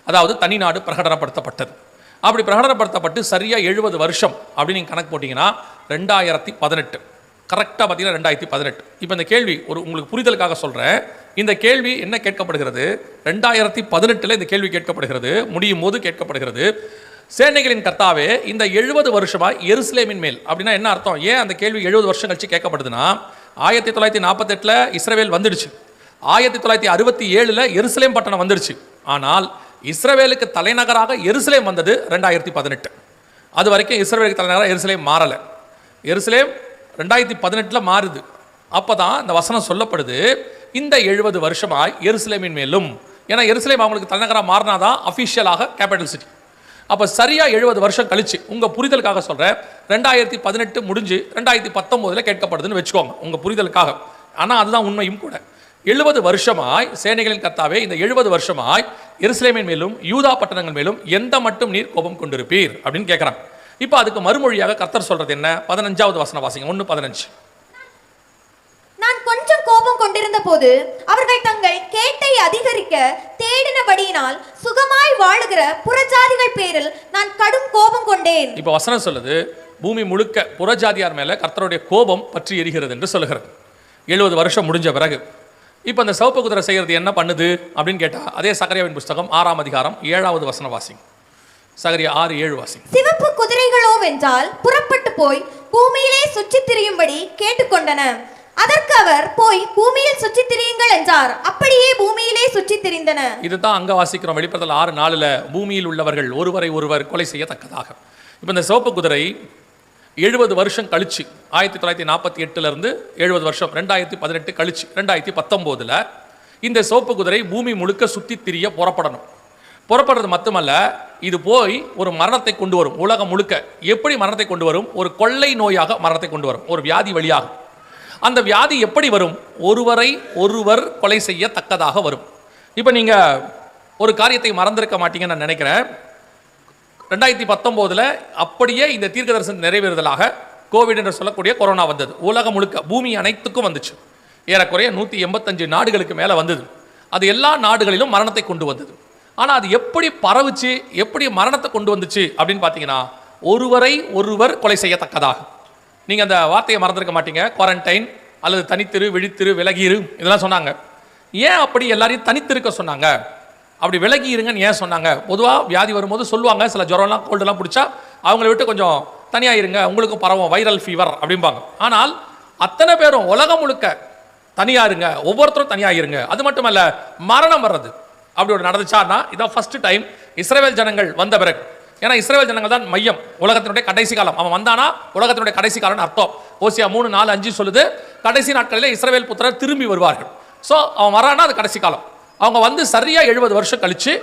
அதாவது தனிநாடு பிரகடனப்படுத்தப்பட்டது. அப்படி பிரகடனப்படுத்தப்பட்டு சரியாக 70 வருஷம் அப்படின்னு நீங்கள் கணக்கு போட்டிங்கன்னா 2018 கரெக்டாக பார்த்தீங்கன்னா 2018. இப்போ இந்த கேள்வி ஒரு உங்களுக்கு புரிதலுக்காக சொல்கிறேன். இந்த கேள்வி என்ன கேட்கப்படுகிறது? 2018 இந்த கேள்வி கேட்கப்படுகிறது, முடியும் போது கேட்கப்படுகிறது. சேனைகளின் கர்த்தாவே, இந்த 70 வருஷமாக எருசலேமின் மேல் அப்படின்னா என்ன அர்த்தம்? ஏன் அந்த கேள்வி 70 வருஷம் கழிச்சு கேட்கப்படுதுன்னா 1948 இஸ்ரவேல் வந்துடுச்சு, 1967 எருசலேம் பட்டணம் வந்துடுச்சு. ஆனால் இஸ்ரவேலுக்கு தலைநகராக எருசலேம் வந்தது 2018. அது வரைக்கும் இஸ்ரவேலுக்கு தலைநகராக எருசலேம் மாறலை. எருசலேம் 2018 மாறுது. அப்போ தான் இந்த வசனம் சொல்லப்படுது, இந்த 70 வருஷமாய் எருசலேமின் மேலும். ஏன்னா எருசலேம் அவங்களுக்கு தலைநகராக மாறினாதான் அஃபிஷியலாக கேபிட்டல் சிட்டி. அப்போ சரியாக 70 வருஷம் கழிச்சு உங்கள் புரிதலுக்காக சொல்கிறேன், 2018 முடிஞ்சு 2019 கேட்கப்படுதுன்னு வச்சுக்கோங்க உங்கள் புரிதலுக்காக. ஆனால் அதுதான் உண்மையும் கூட. 70 வருஷமாய் சேனைகளின் கர்த்தாவே, இந்த 70 வருஷமாய் எருசலேமின் மேலும் யூதா பட்டணங்கள் மேலும் எந்த மட்டும் நீர் கோபம் கொண்டிருப்பீர் அப்படின்னு கேட்குறாங்க. இப்போ அதுக்கு மறுமொழியாக கர்த்தர் சொல்றது என்ன? 15வது வசனம் வாசிங்க. 1:15. நான் கொஞ்சம் கோபம் கொண்டிருந்த போது அவர்கள் தங்கள் கேட்டை அதிகரிக்க தேடினபடியினால் சுகமாய் வாழுகிற புறஜாதிகள் பேரில் நான் கடும் கோபம் கொண்டேன். இப்போ வசனம் சொல்லுது, பூமி முழுக்க புறஜாதியார் மேல கர்த்தருடைய கோபம் பற்றி எரிகிறது என்று சொல்லுகிறது. 70 வருஷம் முடிஞ்ச பிறகு இப்போ அந்த சிவப்பு குதிரை செய்கிறது என்ன பண்ணுது அப்படின்னு கேட்டால் அதே சகரியாவின் புஸ்தகம் 6ஆம் அதிகாரம் 7வது வசனம் வாசிங்க. சகரியா 6:7 வாசிங்க. சிவப்பு குதிரைகளோ வென்றால் புறப்பட்டு போய் பூமியிலே சுற்றி திரியும்படி கேட்டுக்கொண்டன. அதற்கு அவர் போய் பூமியில் சுற்றி திரியுங்கள் என்றார். அப்படியே பூமியிலே சுற்றி திரிந்தன. இதுதான் அங்க வாசிக்கிறோம். வெளிப்படுத்தல் 6:4 பூமியில் உள்ளவர்கள் ஒருவரை ஒருவர் கொலை செய்யத்தக்கதாக. இப்போ இந்த சிவப்பு குதிரை 70 வருஷம் கழிச்சு 1948 70 வருஷம் 2018 கழிச்சு 2019 இந்த சிவப்பு குதிரை பூமி முழுக்க சுற்றி திரிய புறப்படணும். புறப்படுறது மட்டுமல்ல, இது போய் ஒரு மரணத்தை கொண்டு வரும். உலகம் முழுக்க எப்படி மரணத்தை கொண்டு வரும்? ஒரு கொள்ளை நோயாக மரணத்தை கொண்டு வரும், ஒரு வியாதி வழியாக. அந்த வியாதி எப்படி வரும்? ஒருவரை ஒருவர் கொலை செய்யத்தக்கதாக வரும். இப்போ நீங்கள் ஒரு காரியத்தை மறந்திருக்க மாட்டீங்கன்னு நான் நினைக்கிறேன். 2019 அப்படியே இந்த தீர்க்க தரிசனம் நிறைவேறுதலாக கோவிட் என்று சொல்லக்கூடிய கொரோனா வந்தது. உலகம் முழுக்க பூமி அனைத்துக்கும் வந்துச்சு. ஏறக்குறைய 185 நாடுகளுக்கு மேலே வந்தது. அது எல்லா நாடுகளிலும் மரணத்தை கொண்டு வந்தது. ஆனால் அது எப்படி பரவுச்சு, எப்படி மரணத்தை கொண்டு வந்துச்சு அப்படின்னு பார்த்தீங்கன்னா, ஒருவரை ஒருவர் கொலை செய்யத்தக்கதாக. நீங்கள் அந்த வார்த்தையை மறந்துருக்க மாட்டீங்க. குவாரண்டைன் அல்லது தனித்திரு, விழித்திரு, விலகிரு இதெல்லாம் சொன்னாங்க. ஏன் அப்படி எல்லாரையும் தனித்திருக்க சொன்னாங்க? அப்படி விலகி இருங்கன்னு ஏன் சொன்னாங்க? பொதுவாக வியாதி வரும்போது சொல்லுவாங்க, சில ஜுரம்லாம் கோல்டெல்லாம் பிடிச்சா அவங்கள விட்டு கொஞ்சம் தனியாக இருங்க, உங்களுக்கும் பரவும் வைரல் ஃபீவர் அப்படிம்பாங்க. ஆனால் அத்தனை பேரும் உலகம் முழுக்க தனியாக இருங்க, ஒவ்வொருத்தரும் தனியாக இருங்க. அது மட்டுமல்ல, மரணம் வர்றது அப்படி ஒரு நடந்துச்சான்னா இதான் ஃபர்ஸ்ட் டைம் இஸ்ரவேல் ஜனங்கள் வந்த பிறகு. ஏன்னா இஸ்ரவேல் ஜனங்கள் தான் மையம், உலகத்தினுடைய கடைசி காலம். அவன் வந்தானா உலகத்தினுடைய கடைசி காலம்னு அர்த்தம். ஓசியா 3:4-5 சொல்லுது, கடைசி நாட்களில் இஸ்ரவேல் புத்திரர் திரும்பி வருவார்கள். ஸோ அவன் வரானா அது கடைசி காலம். அவங்க வந்து சரியா 70 வருஷம் கழிச்சு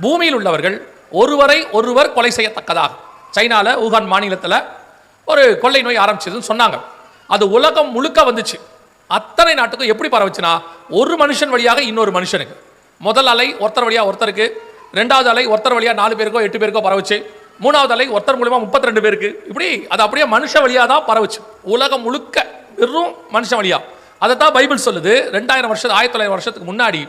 பூமியில் உள்ளவர்கள் ஒருவரை ஒருவர் கொலை செய்யத்தக்கதாக சைனால ஊகான் மாநிலத்தில் ஒரு கொள்ளை நோய் ஆரம்பிச்சதுன்னு சொன்னாங்க. அது உலகம் முழுக்க வந்துச்சு. அத்தனை நாட்டுக்கும் எப்படி பரவுச்சுன்னா, ஒரு மனுஷன் வழியாக இன்னொரு மனுஷனுக்கு. முதல் அலை ஒருத்தர் வழியாக ஒருத்தருக்கு, ரெண்டாவது அலை ஒருத்தர் வழியாக 4 பேருக்கோ 8 பேருக்கோ பரவுச்சு, மூணாவது அலை ஒருத்தர் மூலமா 32 பேருக்கு. இப்படி அது அப்படியே மனுஷ வழியாக தான் பரவுச்சு. உலகம் முழுக்க வெறும் மனுஷ வழியா. அதை தான் பைபிள் சொல்லுது. 1900 வருஷத்துக்கு முன்னாடி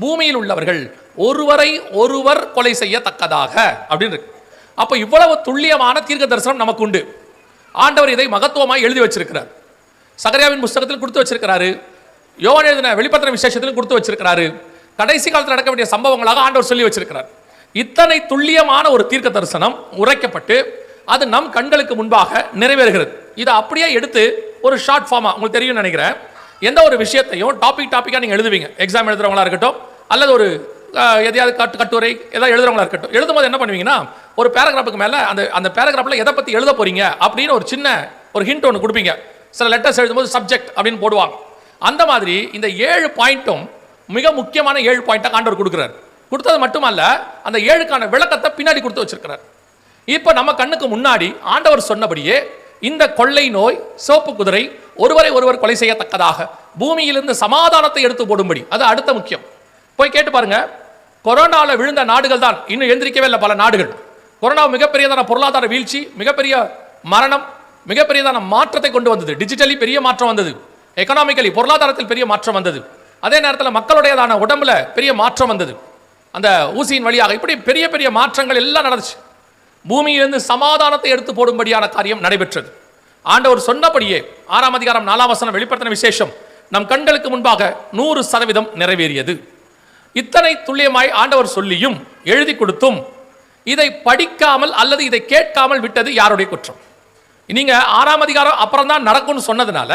பூமியில் உள்ளவர்கள் ஒருவரை ஒருவர் கொலை செய்யத்தக்கதாக அப்படின்னு இருக்கு. அப்போ இவ்வளவு துல்லியமான தீர்க்க தரிசனம் நமக்கு உண்டு. ஆண்டவர் இதை மகத்துவமாக எழுதி வச்சிருக்கிறார். சகரியாவின் புஸ்தகத்தில் கொடுத்து வச்சிருக்கிறாரு. யோவான் எழுதின வெளிப்படுத்தின விசேஷத்திலும் கொடுத்து வச்சிருக்கிறாரு. கடைசி காலத்தில் நடக்க வேண்டிய சம்பவங்களாக ஆண்டவர் சொல்லி வச்சிருக்கிறார். இத்தனை துல்லியமான ஒரு தீர்க்க தரிசனம் உரைக்கப்பட்டு அது நம் கண்களுக்கு முன்பாக நிறைவேறுகிறது. இதை அப்படியே எடுத்து ஒரு ஷார்ட் ஃபார்மா, உங்களுக்கு தெரியும் நினைக்கிறேன், எந்த ஒரு விஷயத்தையும் டாப்பிக்காக நீங்கள் எழுதுவீங்க. எக்ஸாம் எழுதுறவங்களா இருக்கட்டும், அல்லது ஒரு எதையாவது கட்டுரை எதாவது எழுதுறவங்களா இருக்கட்டும், எழுதும்போது என்ன பண்ணுவீங்கன்னா, ஒரு பேராகிராஃபுக்கு மேலே அந்த பேராகிராஃபில் எதை பற்றி எழுத போறீங்க அப்படின்னு ஒரு சின்ன ஒரு ஹிண்ட் ஒன்று கொடுப்பீங்க. சில லெட்டர்ஸ் எழுதும்போது சப்ஜெக்ட் அப்படின்னு போடுவாங்க. அந்த மாதிரி இந்த 7 பாயிண்ட்டும் மிக முக்கியமான 7 பாயிண்டாக ஆண்டவர் கொடுக்குறாரு. கொடுத்தது மட்டுமல்ல, அந்த 7க்கான விளக்கத்தை பின்னாடி கொடுத்து வச்சிருக்கிறார். இப்போ நம்ம கண்ணுக்கு முன்னாடி ஆண்டவர் சொன்னபடியே இந்த கொள்ளை நோய், சிவப்பு குதிரை ஒருவரை ஒருவர் கொலை செய்யத்தக்கதாக பூமியிலிருந்து சமாதானத்தை எடுத்து போடும்படி, அது அடுத்த முக்கியம். போய் கேட்டு பாருங்க, கொரோனாவில் விழுந்த நாடுகள் தான் இன்னும் எந்திரிக்கவே இல்லை. பல நாடுகள் கொரோனா மிகப்பெரியதான பொருளாதார வீழ்ச்சி, மிகப்பெரிய மரணம், மிகப்பெரியதான மாற்றத்தை கொண்டு வந்தது. டிஜிட்டலி பெரிய மாற்றம் வந்தது, எக்கனாமிக்கலி பொருளாதாரத்தில் பெரிய மாற்றம் வந்தது. அதே நேரத்தில் மக்களுடையதான உடம்புல பெரிய மாற்றம் வந்தது அந்த ஊசியின் வழியாக. இப்படி பெரிய பெரிய மாற்றங்கள் எல்லாம் நடந்துச்சு. பூமியிலிருந்து சமாதானத்தை எடுத்து போடும்படியான காரியம் நடைபெற்றது. ஆண்டவர் சொன்னபடியே 6ஆம் அதிகாரம் 4ஆம் வசனம் வெளிப்படுத்தின விசேஷம் நம் கண்களுக்கு முன்பாக 100% நிறைவேறியது. இத்தனை துல்லியமாய் ஆண்டவர் சொல்லியும் எழுதி கொடுத்தும் இதை படிக்காமல் அல்லது இதை கேட்காமல் விட்டது யாருடைய குற்றம்? நீங்க 6ஆம் அதிகாரம் அப்புறம் தான் நடக்கும்னு சொன்னதுனால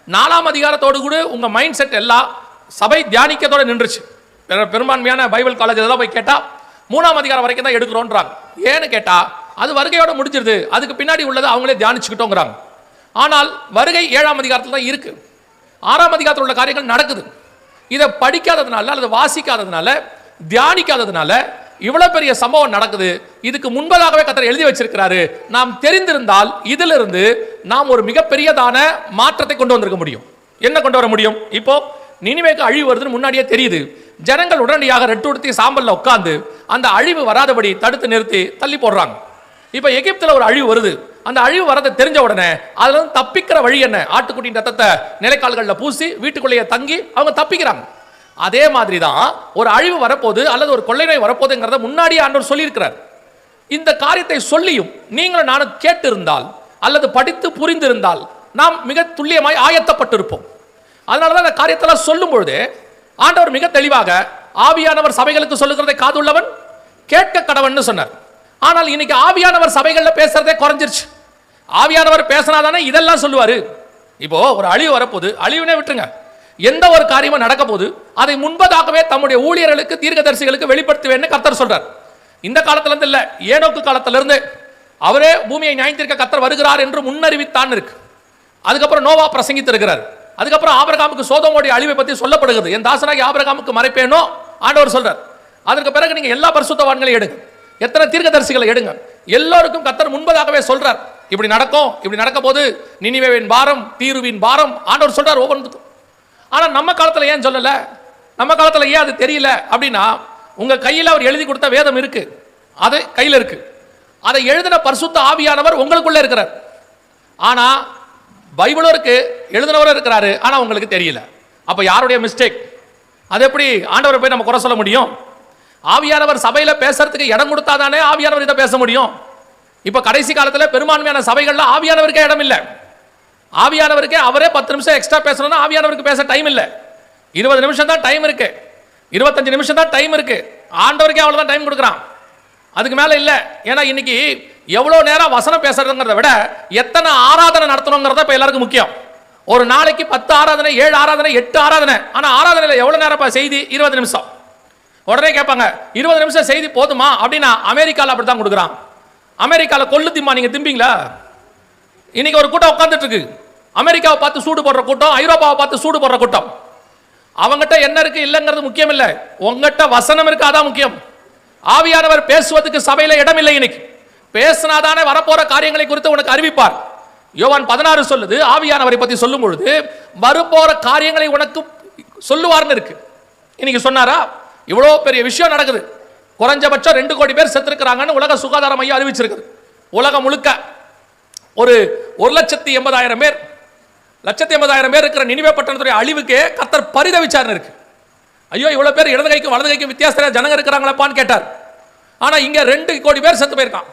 4ஆம் அதிகாரத்தோடு கூட உங்க மைண்ட் செட் எல்லாம் சபை தியானிக்கத்தோட நின்றுச்சு. பெரும்பான்மையான பைபிள் காலேஜ் எல்லாம் போய் கேட்டா 3ஆம் அதிகாரம் வரைக்கும் தான் எடுக்கிறோன்றாங்க. ஏன்னு கேட்டா அது வருகையோட முடிஞ்சிருது, அதுக்கு பின்னாடி உள்ளது அவங்களே தியானிச்சுக்கிட்டோங்கிறாங்க. ஆனால் வருகை 7ஆம் அதிகாரத்தில் தான் இருக்கு. 6ஆம் அதிகாரத்தில் உள்ள காரியங்கள் நடக்குது. இதை படிக்காததுனால அல்லது வாசிக்காததுனால தியானிக்காததுனால இவ்வளவு பெரிய சம்பவம் நடக்குது. இதுக்கு முன்பதாகவே கர்த்தர் எழுதி வச்சிருக்கிறாரு. நாம் தெரிந்திருந்தால் இதிலிருந்து நாம் ஒரு மிகப்பெரியதான மாற்றத்தை கொண்டு வந்திருக்க முடியும். என்ன கொண்டு வர முடியும்? இப்போ நினிவேக்கு அழிவு வருதுன்னு முன்னாடியே தெரியுது. ஜனங்கள் உடனடியாக ரெட்டுடுத்தி சாம்பல்ல உட்கார்ந்து அந்த அழிவு வராதபடி தடுத்து நிறுத்தி தள்ளி போடுறாங்க. இப்போ எகிப்துல ஒரு அழிவு வருது. அந்த அழிவு வரதை தெரிஞ்ச உடனே அதுல இருந்து தப்பிக்கிற வழி என்ன? ஆட்டுக்குட்டியின் ரத்தத்தை நிலைக்கால்களில் பூசி வீட்டுக்குள்ளேயே தங்கி அவங்க தப்பிக்கிறாங்க. அதே மாதிரி தான் ஒரு அழிவு வரப்போது அல்லது ஒரு கொள்ளை நோய் வரப்போதுங்கிறத முன்னாடியே ஆண்டவர் சொல்லியிருக்கிறார். இந்த காரியத்தை சொல்லியும் நீங்களும் நானும் கேட்டிருந்தால் அல்லது படித்து புரிந்திருந்தால் நாம் மிக துல்லியமாய் ஆயத்தப்பட்டிருப்போம். அதனாலதான் இந்த காரியத்தெல்லாம் சொல்லும் பொழுது ஆண்டவர் மிக தெளிவாக ஆவியானவர் சபைகளுக்கு சொல்லுகிறதை காதுள்ளவன் கேட்க கடவன் சொன்னார். ஆனால் இன்னைக்கு ஆவியானவர் சபைகளில் பேசுறதே குறைஞ்சிருச்சு. ஆவியானவர் பேசினாதானே இதெல்லாம் சொல்லுவாரு. இப்போ ஒரு அழிவு வரப்போது, அழிவுனே விட்டுருங்க, எந்த ஒரு காரியமும் நடக்க போது அதை முன்பதாகவே தம்முடைய ஊழியர்களுக்கு தீர்க்கதரிசிகளுக்கு வெளிப்படுத்துவேன்னு கர்த்தர் சொல்றார். இந்த காலத்துல இருந்து இல்ல, ஏனோக்கு காலத்துல இருந்து அவரே பூமியை நியாயத்தீர்க்க கர்த்தர் வருகிறார் என்று முன்னறிவித்தான் இருக்கு. அதுக்கப்புறம் நோவா பிரசங்கித்து இருக்கிறார். அதுக்கப்புறம் ஆபிரகாமுக்கு சோதோமுடைய அழிவை பற்றி சொல்லப்படுகிறது. என் தாசனாகி ஆபிரகாமுக்கு மறைப்பேனோ ஆண்டவர் சொல்றார். அதற்கு பிறகு நீங்க எல்லா பரிசுத்தவான்களையும் எடுங்க, எத்தனை தீர்க்கதரிசிகளை எடுங்க, எல்லோருக்கும் கர்த்தர் முன்பதாகவே சொல்றார் இப்படி நடக்கும், இப்படி நடக்க போது நினிவேவின் பாரம், தீருவின் பாரம் ஆண்டவர் சொல்றார் ஒவ்வொன்றுக்கும். ஆனா நம்ம காலத்துல ஏன் சொல்லல, நம்ம காலத்துல ஏன் அது தெரியல அப்படின்னா, உங்க கையில் அவர் எழுதி கொடுத்த வேதம் இருக்கு, அது கையில் இருக்கு, அதை எழுதின பரிசுத்த ஆவியானவர் உங்களுக்குள்ள இருக்கிறார். ஆனா பைபிளும் இருக்கு, எழுதினவரும் இருக்கிறாரு, ஆனா உங்களுக்கு தெரியல. அப்ப யாருடைய மிஸ்டேக்? அது எப்படி ஆண்டவரை போய் நம்ம குறை சொல்ல முடியும்? ஆவியானவர் சபையில பேசுறதுக்கு இடம் கொடுத்தாதானே ஆவியானவர் இதை பேச முடியும். இப்ப கடைசி காலத்துல பெரும்பான்மையான சபைகள்ல ஆவியானவருக்கே இடம் இல்லை. ஆவியானவருக்கே அவரே 10 நிமிஷம் எக்ஸ்ட்ரா பேசணும்னா ஆவியானவருக்கு பேச டைம் இல்லை. 20 நிமிஷம் தான் டைம் இருக்கு, 25 நிமிஷம் தான் டைம் இருக்கு. ஆண்டவருக்கே அவ்வளவுதான் டைம் கொடுக்குறான், அதுக்கு மேல இல்ல. ஏன்னா இன்னைக்கு எவ்வளவு நேரம் வசனம் பேசுறதுங்கிறத விட எத்தனை ஆராதனை நடத்தணுங்கிறத இப்ப எல்லாருக்கும் முக்கியம். ஒரு நாளைக்கு 10 ஆராதனை, 7 ஆராதனை, 8 ஆராதனை. ஆனா ஆராதனையில எவ்வளவு நேரம் செய்தி? 20 நிமிஷம். உடனே கேட்பாங்க 20 நிமிஷம் செய்தி போதுமா அப்படின்னா, அமெரிக்கால அப்படித்தான் கொடுக்குறான். அமெரிக்கால கொள்ளு திம்மா நீங்க திம்பிங்களா? இன்னைக்கு ஒரு கூட்டம் உட்கார்ந்துட்டு இருக்கு, அமெரிக்காவை பார்த்து சூடு போடுற கூட்டம், ஐரோப்பாவை பார்த்து சூடு போடுற கூட்டம். அவங்ககிட்ட என்ன இருக்கு இல்லைங்கிறது முக்கியம் இல்லை, உங்ககிட்ட வசனம் இருக்கு, அதான் முக்கியம். ஆவியானவர் பேசுவதற்கு சபையில இடம் இல்லை. இன்னைக்கு பேசினாதானே வரப்போற காரியங்களை குறித்து உனக்கு அறிவிப்பார். யோவான் 16 சொல்லுது, ஆவியானவரை பத்தி சொல்லும் பொழுது வரப்போற காரியங்களை உனக்கு சொல்லுவார்னு இருக்கு. இன்னைக்கு சொன்னாரா? இவ்வளவு பெரிய விஷயம் நடக்குது, குறைஞ்சபட்சம் 2 கோடி பேர் செத்துருக்கிறாங்கன்னு உலக சுகாதார மையம் அறிவிச்சிருக்கு. உலகம் முழுக்க ஒரு 1,80,000 பேர், 1,80,000 பேர் இருக்கிற நினிவே பட்டணத்துடைய அழிவுக்கு கர்த்தர் பரிதவிச்சார்னு இருக்கு. ஐயோ இவ்வளவு பேர் இடது கைக்கும் வலது கைக்கும் வித்தியாசம் ஜனங்க இருக்கிறாங்களாப்பான்னு கேட்டார். ஆனா இங்க 2 கோடி பேர் செத்து போயிருக்கான்.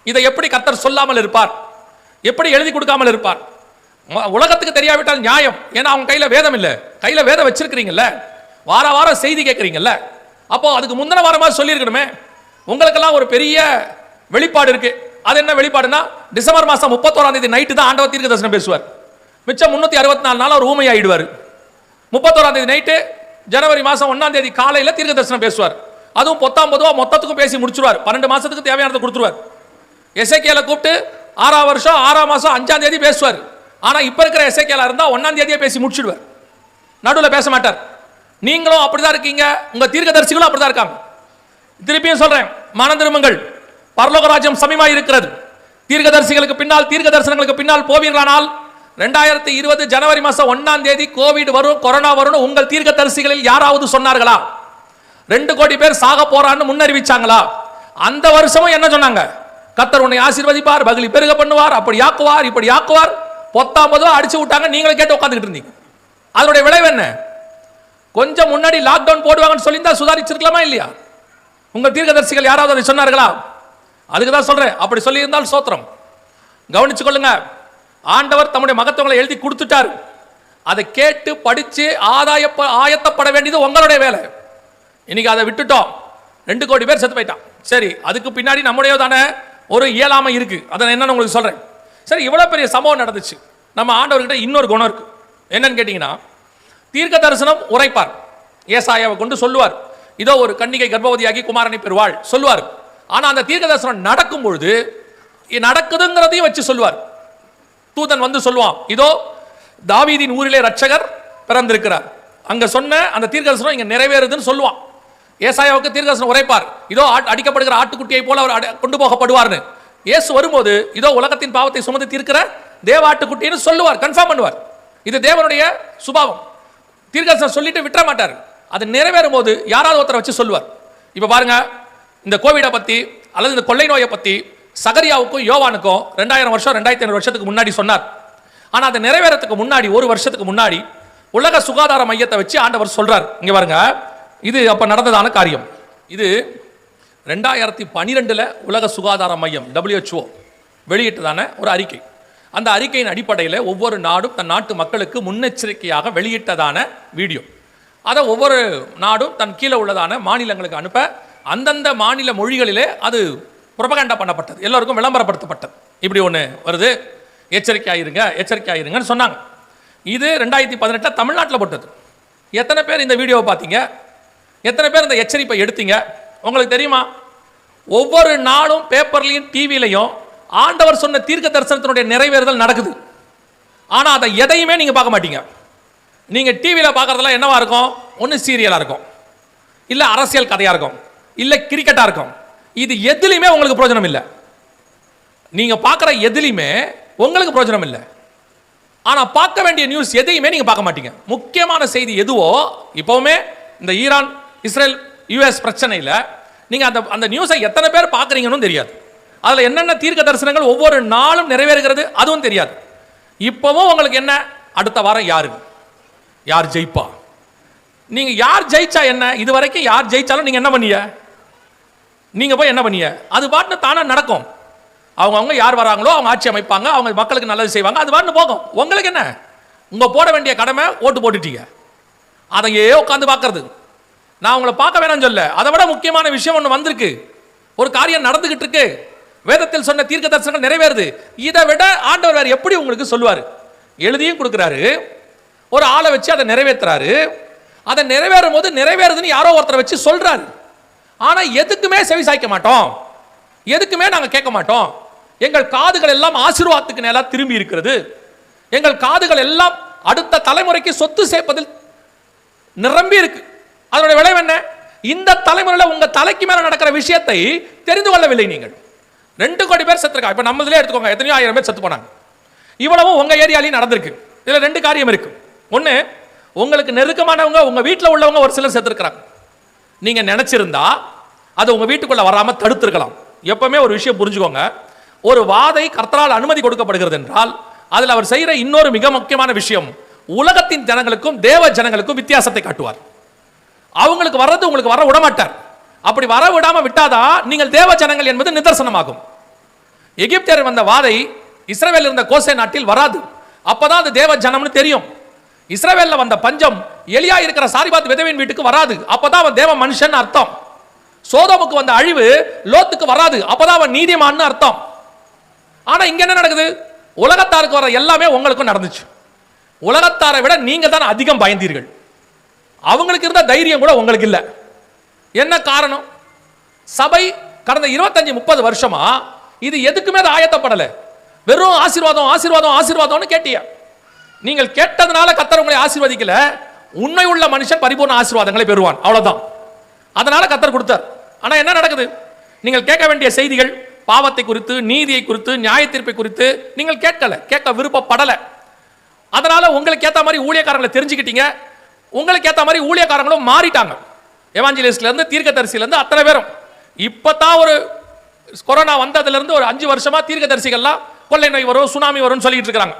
இதை எப்படி கர்த்தர் சொல்லாமல் இருப்பார்? எப்படி எழுதி கொடுக்காமல் இருப்பார்? உலகத்துக்கு தெரியாவிட்டால் நியாயம். ஏன்னா அவங்க கையில வேதம் இல்ல, கையில வேதம் வச்சிருக்கிறீங்கல்ல, வார வாரம் செய்தி கேட்கறீங்கல்ல, அப்போ அதுக்கு முந்தின வாரமா சொல்லி இருக்கணுமே. உங்களுக்கெல்லாம் ஒரு பெரிய வெளிப்பாடு இருக்கு. அது என்ன வெளிப்பாடுனா, டிசம்பர் மாசம் 31ஆம் தேதி நைட்டு தான் ஆண்டவர் தீர்க்க தரிசனம் பேசுவார். மிச்சம் 364 நாள் அவர் ஊமை ஆயிடுவார். 31ஆம் தேதி நைட்டு, ஜனவரி மாசம் 1ஆம் தேதி காலையில தீர்க்க தரிசனம் பேசுவார். அதுவும் பொத்தாம்பதுவா மொத்தத்துக்கும் பேசி முடிச்சிருவார். 12 மாசத்துக்கு தேவையானதை கொடுத்துருவார். எசேக்கியேலை கூப்பிட்டு 6ஆம் வருஷம் 6ஆம் மாசம் 5ஆம் தேதி பேசுவார். ஆனா இப்ப இருக்கிற எசேக்கியேலா இருந்தா 1ஆம் தேதியே பேசி முடிச்சிடுவார், நடுவில் பேச மாட்டார். நீங்களும் அப்படிதான் இருக்கீங்க, உங்க தீர்க்கதரிசிகளும் அப்படிதான் இருக்காங்க. திருப்பியும் சொல்றேன், மனம் திரும்புங்கள், பரலோக ராஜ்யம் சமீபமாய் இருக்கிறது. தீர்க்கதரிசிகளுக்கு பின்னால், தீர்க்க தரிசனங்களுக்கு பின்னால் போவீர்களானால் 2020 ஜனவரி மாசம் 1ஆம் தேதி கோவிட் வரும், கொரோனா வரும் உங்கள் தீர்க்கதரிசிகளில் யாராவது சொன்னார்களா? 2 கோடி பேர் சாக போறான்னு முன்னறிவிச்சாங்களா? அந்த வருஷமும் என்ன சொன்னாங்க? கர்த்தர் உன்னை ஆசீர்வதிப்பார், பகிலி பெருக பண்ணுவார், அப்படி ஆக்குவார், இப்படி ஆக்குவார். 19 அடிச்சு விட்டாங்க, நீங்களும் கேட்டு உட்காந்துக்கிட்டு இருந்தீங்க. அதனுடைய விளைவு என்ன? கொஞ்சம் முன்னாடி லாக்டவுன் போடுவாங்கன்னு சொல்லியிருந்தா சுதாரிச்சிருக்கலாமா இல்லையா? உங்கள் தீர்க்கதரிசிகள் யாராவது அதை சொன்னார்களா? அதுக்கு தான் சொல்றேன், அப்படி சொல்லி இருந்தால் சோத்திரம். கவனிச்சு கொள்ளுங்க, ஆண்டவர் தம்முடைய மகத்துவங்களை எழுதி கொடுத்துட்டார். அதை கேட்டு படிச்சு ஆயத்தப்பட வேண்டியது உங்களுடைய வேலை. இன்னைக்கு அதை விட்டுட்டோம், 2 கோடி பேர் செத்து போயிட்டான். சரி, அதுக்கு பின்னாடி நம்முடைய தானே ஒரு இயலாமை இருக்கு, அதை என்னன்னு உங்களுக்கு சொல்றேன். சரி, இவ்வளவு பெரிய சம்பவம் நடந்துச்சு. நம்ம ஆண்டவர்கிட்ட இன்னொரு குணம் இருக்கு. என்னன்னு கேட்டீங்கன்னா, தீர்க்க தரிசனம் உரைப்பார். ஏசாயாவை கொண்டு சொல்லுவார், இதோ ஒரு கன்னிகை கர்ப்பவதியாகி குமாரனை பெறுவாள் சொல்லுவார். ஆனா அந்த தீர்க்க தரிசனம் நடக்கும் பொழுது நடக்குதுங்கிறதையும் வச்சு சொல்லுவார். தூதன் வந்து சொல்லுவான், இதோ தாவீதின் ஊரிலே ரட்சகர் பிறந்திருக்கிறார், அங்க சொன்ன அந்த தீர்க்க தரிசனம் இங்க நிறைவேறுதுன்னு சொல்லுவான். ஏசாயாவுக்கு தீர்க்க தரிசனம் உரைப்பார், இதோ அடிக்கப்படுகிற ஆட்டுக்குட்டியை போல அவர் கொண்டு போகப்படுவார்னு. இயேசு வரும்போது இதோ உலகத்தின் பாவத்தை சுமந்து தீர்க்கிற தேவ ஆட்டுக்குட்டின்னு சொல்லுவார், கன்ஃபார்ம் பண்ணுவார். இது தேவனுடைய சுபாவம். தீர்க்க தரிசனம் சொல்லிட்டு விட்டுற மாட்டார், அது நிறைவேறும் போது யாராவது ஒருத்தரை வச்சு சொல்லுவார். இப்ப பாருங்க, இந்த கோவிடை பத்தி அல்லது இந்த கொள்ளை நோயை பத்தி சகரியாவுக்கும் யோவானுக்கும் 2000 வருஷம் 2500 வருஷத்துக்கு முன்னாடி சொன்னார். ஆனா அது நிறைவேறதுக்கு முன்னாடி 1 வருஷத்துக்கு முன்னாடி உலக சுகாதார மையத்தை வச்சு ஆண்டவர் சொல்றார். இங்க பாருங்க, இது அப்ப நடந்ததான காரியம். இது 2012 உலக சுகாதார மையம் WHO வெளியிட்டதான ஒரு அறிக்கை. அந்த அறிக்கையின் அடிப்படையில் ஒவ்வொரு நாடும் தன் நாட்டு மக்களுக்கு முன்னெச்சரிக்கையாக வெளியிட்டதான வீடியோ. அதை ஒவ்வொரு நாடும் தன் கீழே உள்ளதான மாநிலங்களுக்கு அனுப்ப அந்தந்த மாநில மொழிகளிலே அது புரபகண்டா பண்ணப்பட்டது, எல்லோருக்கும் விளம்பரப்படுத்தப்பட்டது. இப்படி ஒன்று வருது, எச்சரிக்கையாயிருங்க எச்சரிக்கையாயிருங்கன்னு சொன்னாங்க. இது 2018 தமிழ்நாட்டில் போட்டது. எத்தனை பேர் இந்த வீடியோவை பார்த்தீங்க? எத்தனை பேர் இந்த எச்சரிப்பை எடுத்தீங்க? உங்களுக்கு தெரியுமா, ஒவ்வொரு நாளும் பேப்பர்லையும் டிவிலையும் ஆண்டவர் சொன்ன தீர்க்க தரிசனத்தினுடைய நிறைவேறுதல் நடக்குது. ஆனால் அதை எதையுமே நீங்கள் பார்க்க மாட்டீங்க. நீங்கள் டிவியில் பார்க்குறதெல்லாம் என்னவா இருக்கும்? ஒன்று சீரியலாக இருக்கும், இல்லை அரசியல் கதையாக இருக்கும், இல்லை கிரிக்கெட்டாக இருக்கும். இது எதுலையுமே உங்களுக்கு பிரயோஜனம் இல்லை. நீங்கள் பார்க்குற எதுலையுமே உங்களுக்கு பிரயோஜனம் இல்லை. ஆனால் பார்க்க வேண்டிய நியூஸ் எதையுமே நீங்கள் பார்க்க மாட்டீங்க. முக்கியமான செய்தி எதுவோ, இப்போவுமே இந்த ஈரான் இஸ்ரேல் யூஎஸ் பிரச்சனையில் நீங்கள் அந்த நியூஸை எத்தனை பேர் பார்க்குறீங்கன்னு தெரியாது. அதில் என்னென்ன தீர்க்க தரிசனங்கள் ஒவ்வொரு நாளும் நிறைவேறுகிறது அதுவும் தெரியாது. இப்போவும் உங்களுக்கு என்ன, அடுத்த வாரம் யார் ஜெயிப்பா, நீங்கள் யார் ஜெயிச்சா என்ன, இது வரைக்கும் யார் ஜெயிச்சாலும் நீங்கள் என்ன பண்ணிய, நீங்கள் போய் என்ன பண்ணிய, அது பாட்டு தானே நடக்கும். அவங்க யார் வராங்களோ அவங்க ஆட்சி அமைப்பாங்க, அவங்க மக்களுக்கு நல்லது செய்வாங்க, அது பாட்டு போகும். உங்களுக்கு என்ன, உங்கள் போட வேண்டிய கடமை ஓட்டு போட்டுட்டீங்க, அதையே உட்காந்து பார்க்கறது. நான் உங்களை பார்க்க வேணாம்னு சொல்ல, அதை விட முக்கியமான விஷயம் ஒன்று வந்திருக்கு, ஒரு காரியம் நடந்துகிட்டு இருக்கு, வேதத்தில் சொன்ன தீர்க்க தரிசனங்கள் நிறைவேறுது. இதை விட ஆண்டவர் வேறு எப்படி உங்களுக்கு சொல்லுவார்? எழுதியும் கொடுக்குறாரு, ஒரு ஆளை வச்சு அதை நிறைவேற்றுறாரு. அதை நிறைவேறும் போது நிறைவேறுதுன்னு யாரோ ஒருத்தரை வச்சு சொல்றாரு. ஆனால் எதுக்குமே செவி சாய்க்க மாட்டோம், எதுக்குமே நாங்கள் கேட்க மாட்டோம். எங்கள் காதுகள் எல்லாம் ஆசீர்வாதத்துக்கு நேரா திரும்பி இருக்கிறது. எங்கள் காதுகள் எல்லாம் அடுத்த தலைமுறைக்கு சொத்து சேர்ப்பதில் நிரம்பி இருக்கு. அதனுடைய விளைவு என்ன? இந்த தலைமுறையில் உங்க தலைக்கு மேல நடக்கிற விஷயத்தை தெரிந்து கொள்ளவில்லை. நீங்கள் 2 கோடி பேர் செத்துருக்காங்க. இப்ப நம்மளே எடுத்துக்கோங்க, எத்தனையோ ஆயிரம் பேர் செத்து போனாங்க. இவ்வளவும் உங்க ஏரியாலையும் நடந்திருக்கு. இதுல 2 காரியம் இருக்கு. ஒண்ணு, உங்களுக்கு நெருக்கமானவங்க உங்க வீட்டில் உள்ளவங்க ஒரு சிலர் செத்துருக்கிறாங்க. நீங்க நினைச்சிருந்தா அது உங்க வீட்டுக்குள்ள வராம தடுத்திருக்கலாம். எப்பவுமே ஒரு விஷயம் புரிஞ்சுக்கோங்க, ஒரு வாதை கர்த்தரால் அனுமதி கொடுக்கப்படுகிறது என்றால் அதில் அவர் செய்கிற இன்னொரு மிக முக்கியமான விஷயம், உலகத்தின் ஜனங்களுக்கும் தேவ ஜனங்களுக்கும் வித்தியாசத்தை காட்டுவார். அவங்களுக்கு வர்றது உங்களுக்கு வர விடமாட்டார். அப்படி வர விடாம விட்டாதான் நீங்கள் தேவ ஜனங்கள் என்பது நிதர்சனமாகும். எகிப்தியர் வந்த வாதை இஸ்ரவேல் இருந்த கோசே நாட்டில் வராது. அப்பதான் அது தேவ ஜனம்னு தெரியும். இஸ்ரவேல்ல வந்த பஞ்சம் எலியா இருக்கிற சாரிபாத் விதவையின் வீட்டுக்கு வராது. அப்பதான் அவன் தேவ மனுஷன் அர்த்தம். சோதோமுக்கு வந்த அழிவு லோத்துக்கு வராது. அப்பதான் அவன் நீதிமான்னு அர்த்தம். ஆனா இங்க என்ன நடக்குது? உலகத்தாருக்கு வர எல்லாமே உங்களுக்கும் நடந்துச்சு. உலகத்தாரை விட நீங்க தான் அதிகம் பயந்தீர்கள். அவங்களுக்கு இருந்த தைரியம் கூட உங்களுக்கு இல்லை. என்ன காரணம்? சபை கடந்த 25-30 வருஷமா இது எதுக்குமே ஆயத்தப்படலை. வெறும் ஆசீர்வாதம் ஆசீர்வாதம் ஆசீர்வாதம்னு கேட்டிய. நீங்கள் கேட்டதுனால கர்த்தர் உங்களை ஆசீர்வதிக்கல. உண்மை உள்ள மனுஷன் பரிபூர்ண ஆசீர்வாதங்களை பெறுவான், அவ்வளவுதான். அதனால கர்த்தர் கொடுத்தார். ஆனா என்ன நடக்குது? நீங்கள் கேட்க வேண்டிய செய்திகள் பாவத்தை குறித்து, நீதியை குறித்து, நியாய தீர்ப்பை குறித்து நீங்கள் கேட்க விருப்பப்படலை. அதனால உங்களுக்கு ஏற்ற மாதிரி ஊழியக்காரங்களை தெரிஞ்சுக்கிட்டீங்க. உங்களுக்கு ஏற்ற மாதிரி ஊழியக்காரங்களும் மாறிட்டாங்க. எவாஞ்சலிஸ்ட்ல இருந்து தீர்க்கதரிசில இருந்து அத்தனை பேரும். இப்பதான் ஒரு கொரோனா வந்ததுல இருந்து ஒரு 5 வருஷமா தீர்க்கதரிசிகள்லாம் கொள்ளை நோய் வரும், சுனாமி வரும்னு சொல்லிட்டு இருக்காங்க.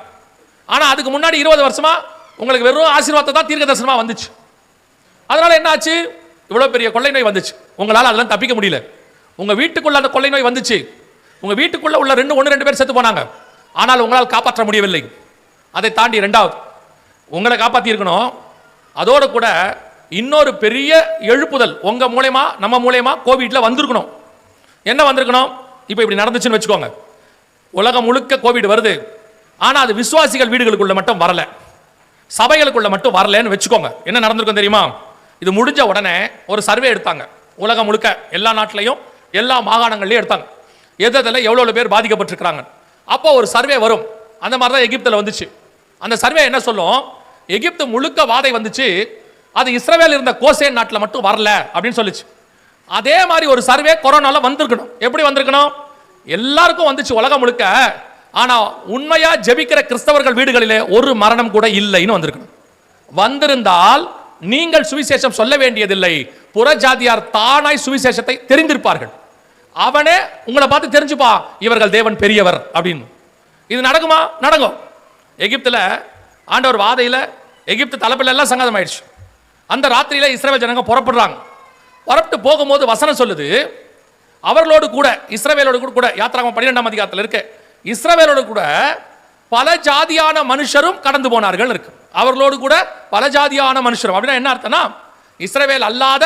ஆனா அதுக்கு முன்னாடி 20 வருஷமா உங்களுக்கு வெறும் ஆசீர்வாதத்தை தான் தீர்க்க தரிசனமா வந்துச்சு. அதனால என்ன ஆச்சு? இவ்வளவு பெரிய கொள்ளை நோய் வந்துச்சு. உங்களால் அதெல்லாம் தப்பிக்க முடியல. உங்க வீட்டுக்குள்ள அந்த கொள்ளை நோய் வந்துச்சு. உங்க வீட்டுக்குள்ள உள்ள 1-2 பேர் செத்து போனாங்க. ஆனால் உங்களால் காப்பாற்ற முடியவில்லை. அதை தாண்டி 2வது உங்களை காப்பாற்றி இருக்கணும். அதோடு கூட இன்னொரு பெரிய எழுப்புதல் உங்க மூலமா நம்ம மூலமா கோவிட்ல வந்திருக்கணும். என்ன வந்திருக்கணும்? இப்போ இப்படி நடந்துச்சுன்னு வச்சுக்கோங்க, உலகம் முழுக்க கோவிட் வருது. ஆனா அது விசுவாசிகள் வீடுகளுக்குள்ள மட்டும் வரல, சபைகளுக்குள்ள மட்டும் வரலன்னு வச்சுக்கோங்க. என்ன நடந்திருக்கும் தெரியுமா? இது முடிஞ்ச உடனே ஒரு சர்வே எடுத்தாங்க. உலகம் முழுக்க எல்லா நாட்டிலையும் எல்லா மாகாணங்கள்லையும் எடுத்தாங்க. எதில் எவ்வளோ பேர் பாதிக்கப்பட்டிருக்கிறாங்க. அப்போ ஒரு சர்வே வரும். அந்த மாதிரி தான் எகிப்தில் வந்துச்சு. அந்த சர்வே என்ன சொல்லும்? எகிப்து முழுக்க வாதை வந்துச்சு, அது இஸ்ரவேல் இருந்த கோசேன் நாட்டில் மட்டும் வரல அப்படின்னு சொல்லிச்சு. அதே மாதிரி ஒரு சர்வே கொரோனால வந்திருக்கணும். எப்படி வந்திருக்கணும்? எல்லாருக்கும் வந்துச்சு உலகம் முழுக்க. ஆனா உண்மையா ஜெபிக்கிற கிறிஸ்தவர்கள் வீடுகளிலே ஒரு மரணம் கூட இல்லைன்னு வந்திருக்கணும். வந்திருந்தால் நீங்கள் சுவிசேஷம் சொல்ல வேண்டியதில்லை. புறஜாதியார் தானாய் சுவிசேஷத்தை தெரிந்திருப்பார்கள். அவனே உங்களை பார்த்து தெரிஞ்சுப்பா, இவர்கள் தேவன் பெரியவர் அப்படின்னு. இது நடக்குமா? நடக்கும். எகிப்துல ஆண்டவர் வாதையில எகிப்து தலைப்பில் எல்லாம் சங்கதம் ஆயிடுச்சு. அந்த ராத்திரியில இஸ்ரவேல் ஜனங்க புறப்படுறாங்க. புறப்பட்டு போகும்போது வசனம் சொல்லுது, அவர்களோடு கூட இஸ்ரவேலோடு கூட யாத்திராகமம் 12ஆம் அதிகாரத்தில் இருக்கு, இஸ்ரவேலோடு கூட பல ஜாதியான மனுஷரும் கடந்து போனார்கள் இருக்கு. அவர்களோடு கூட பல ஜாதியான மனுஷரும் அப்படின்னா என்ன அர்த்தம்னா, இஸ்ரவேல் அல்லாத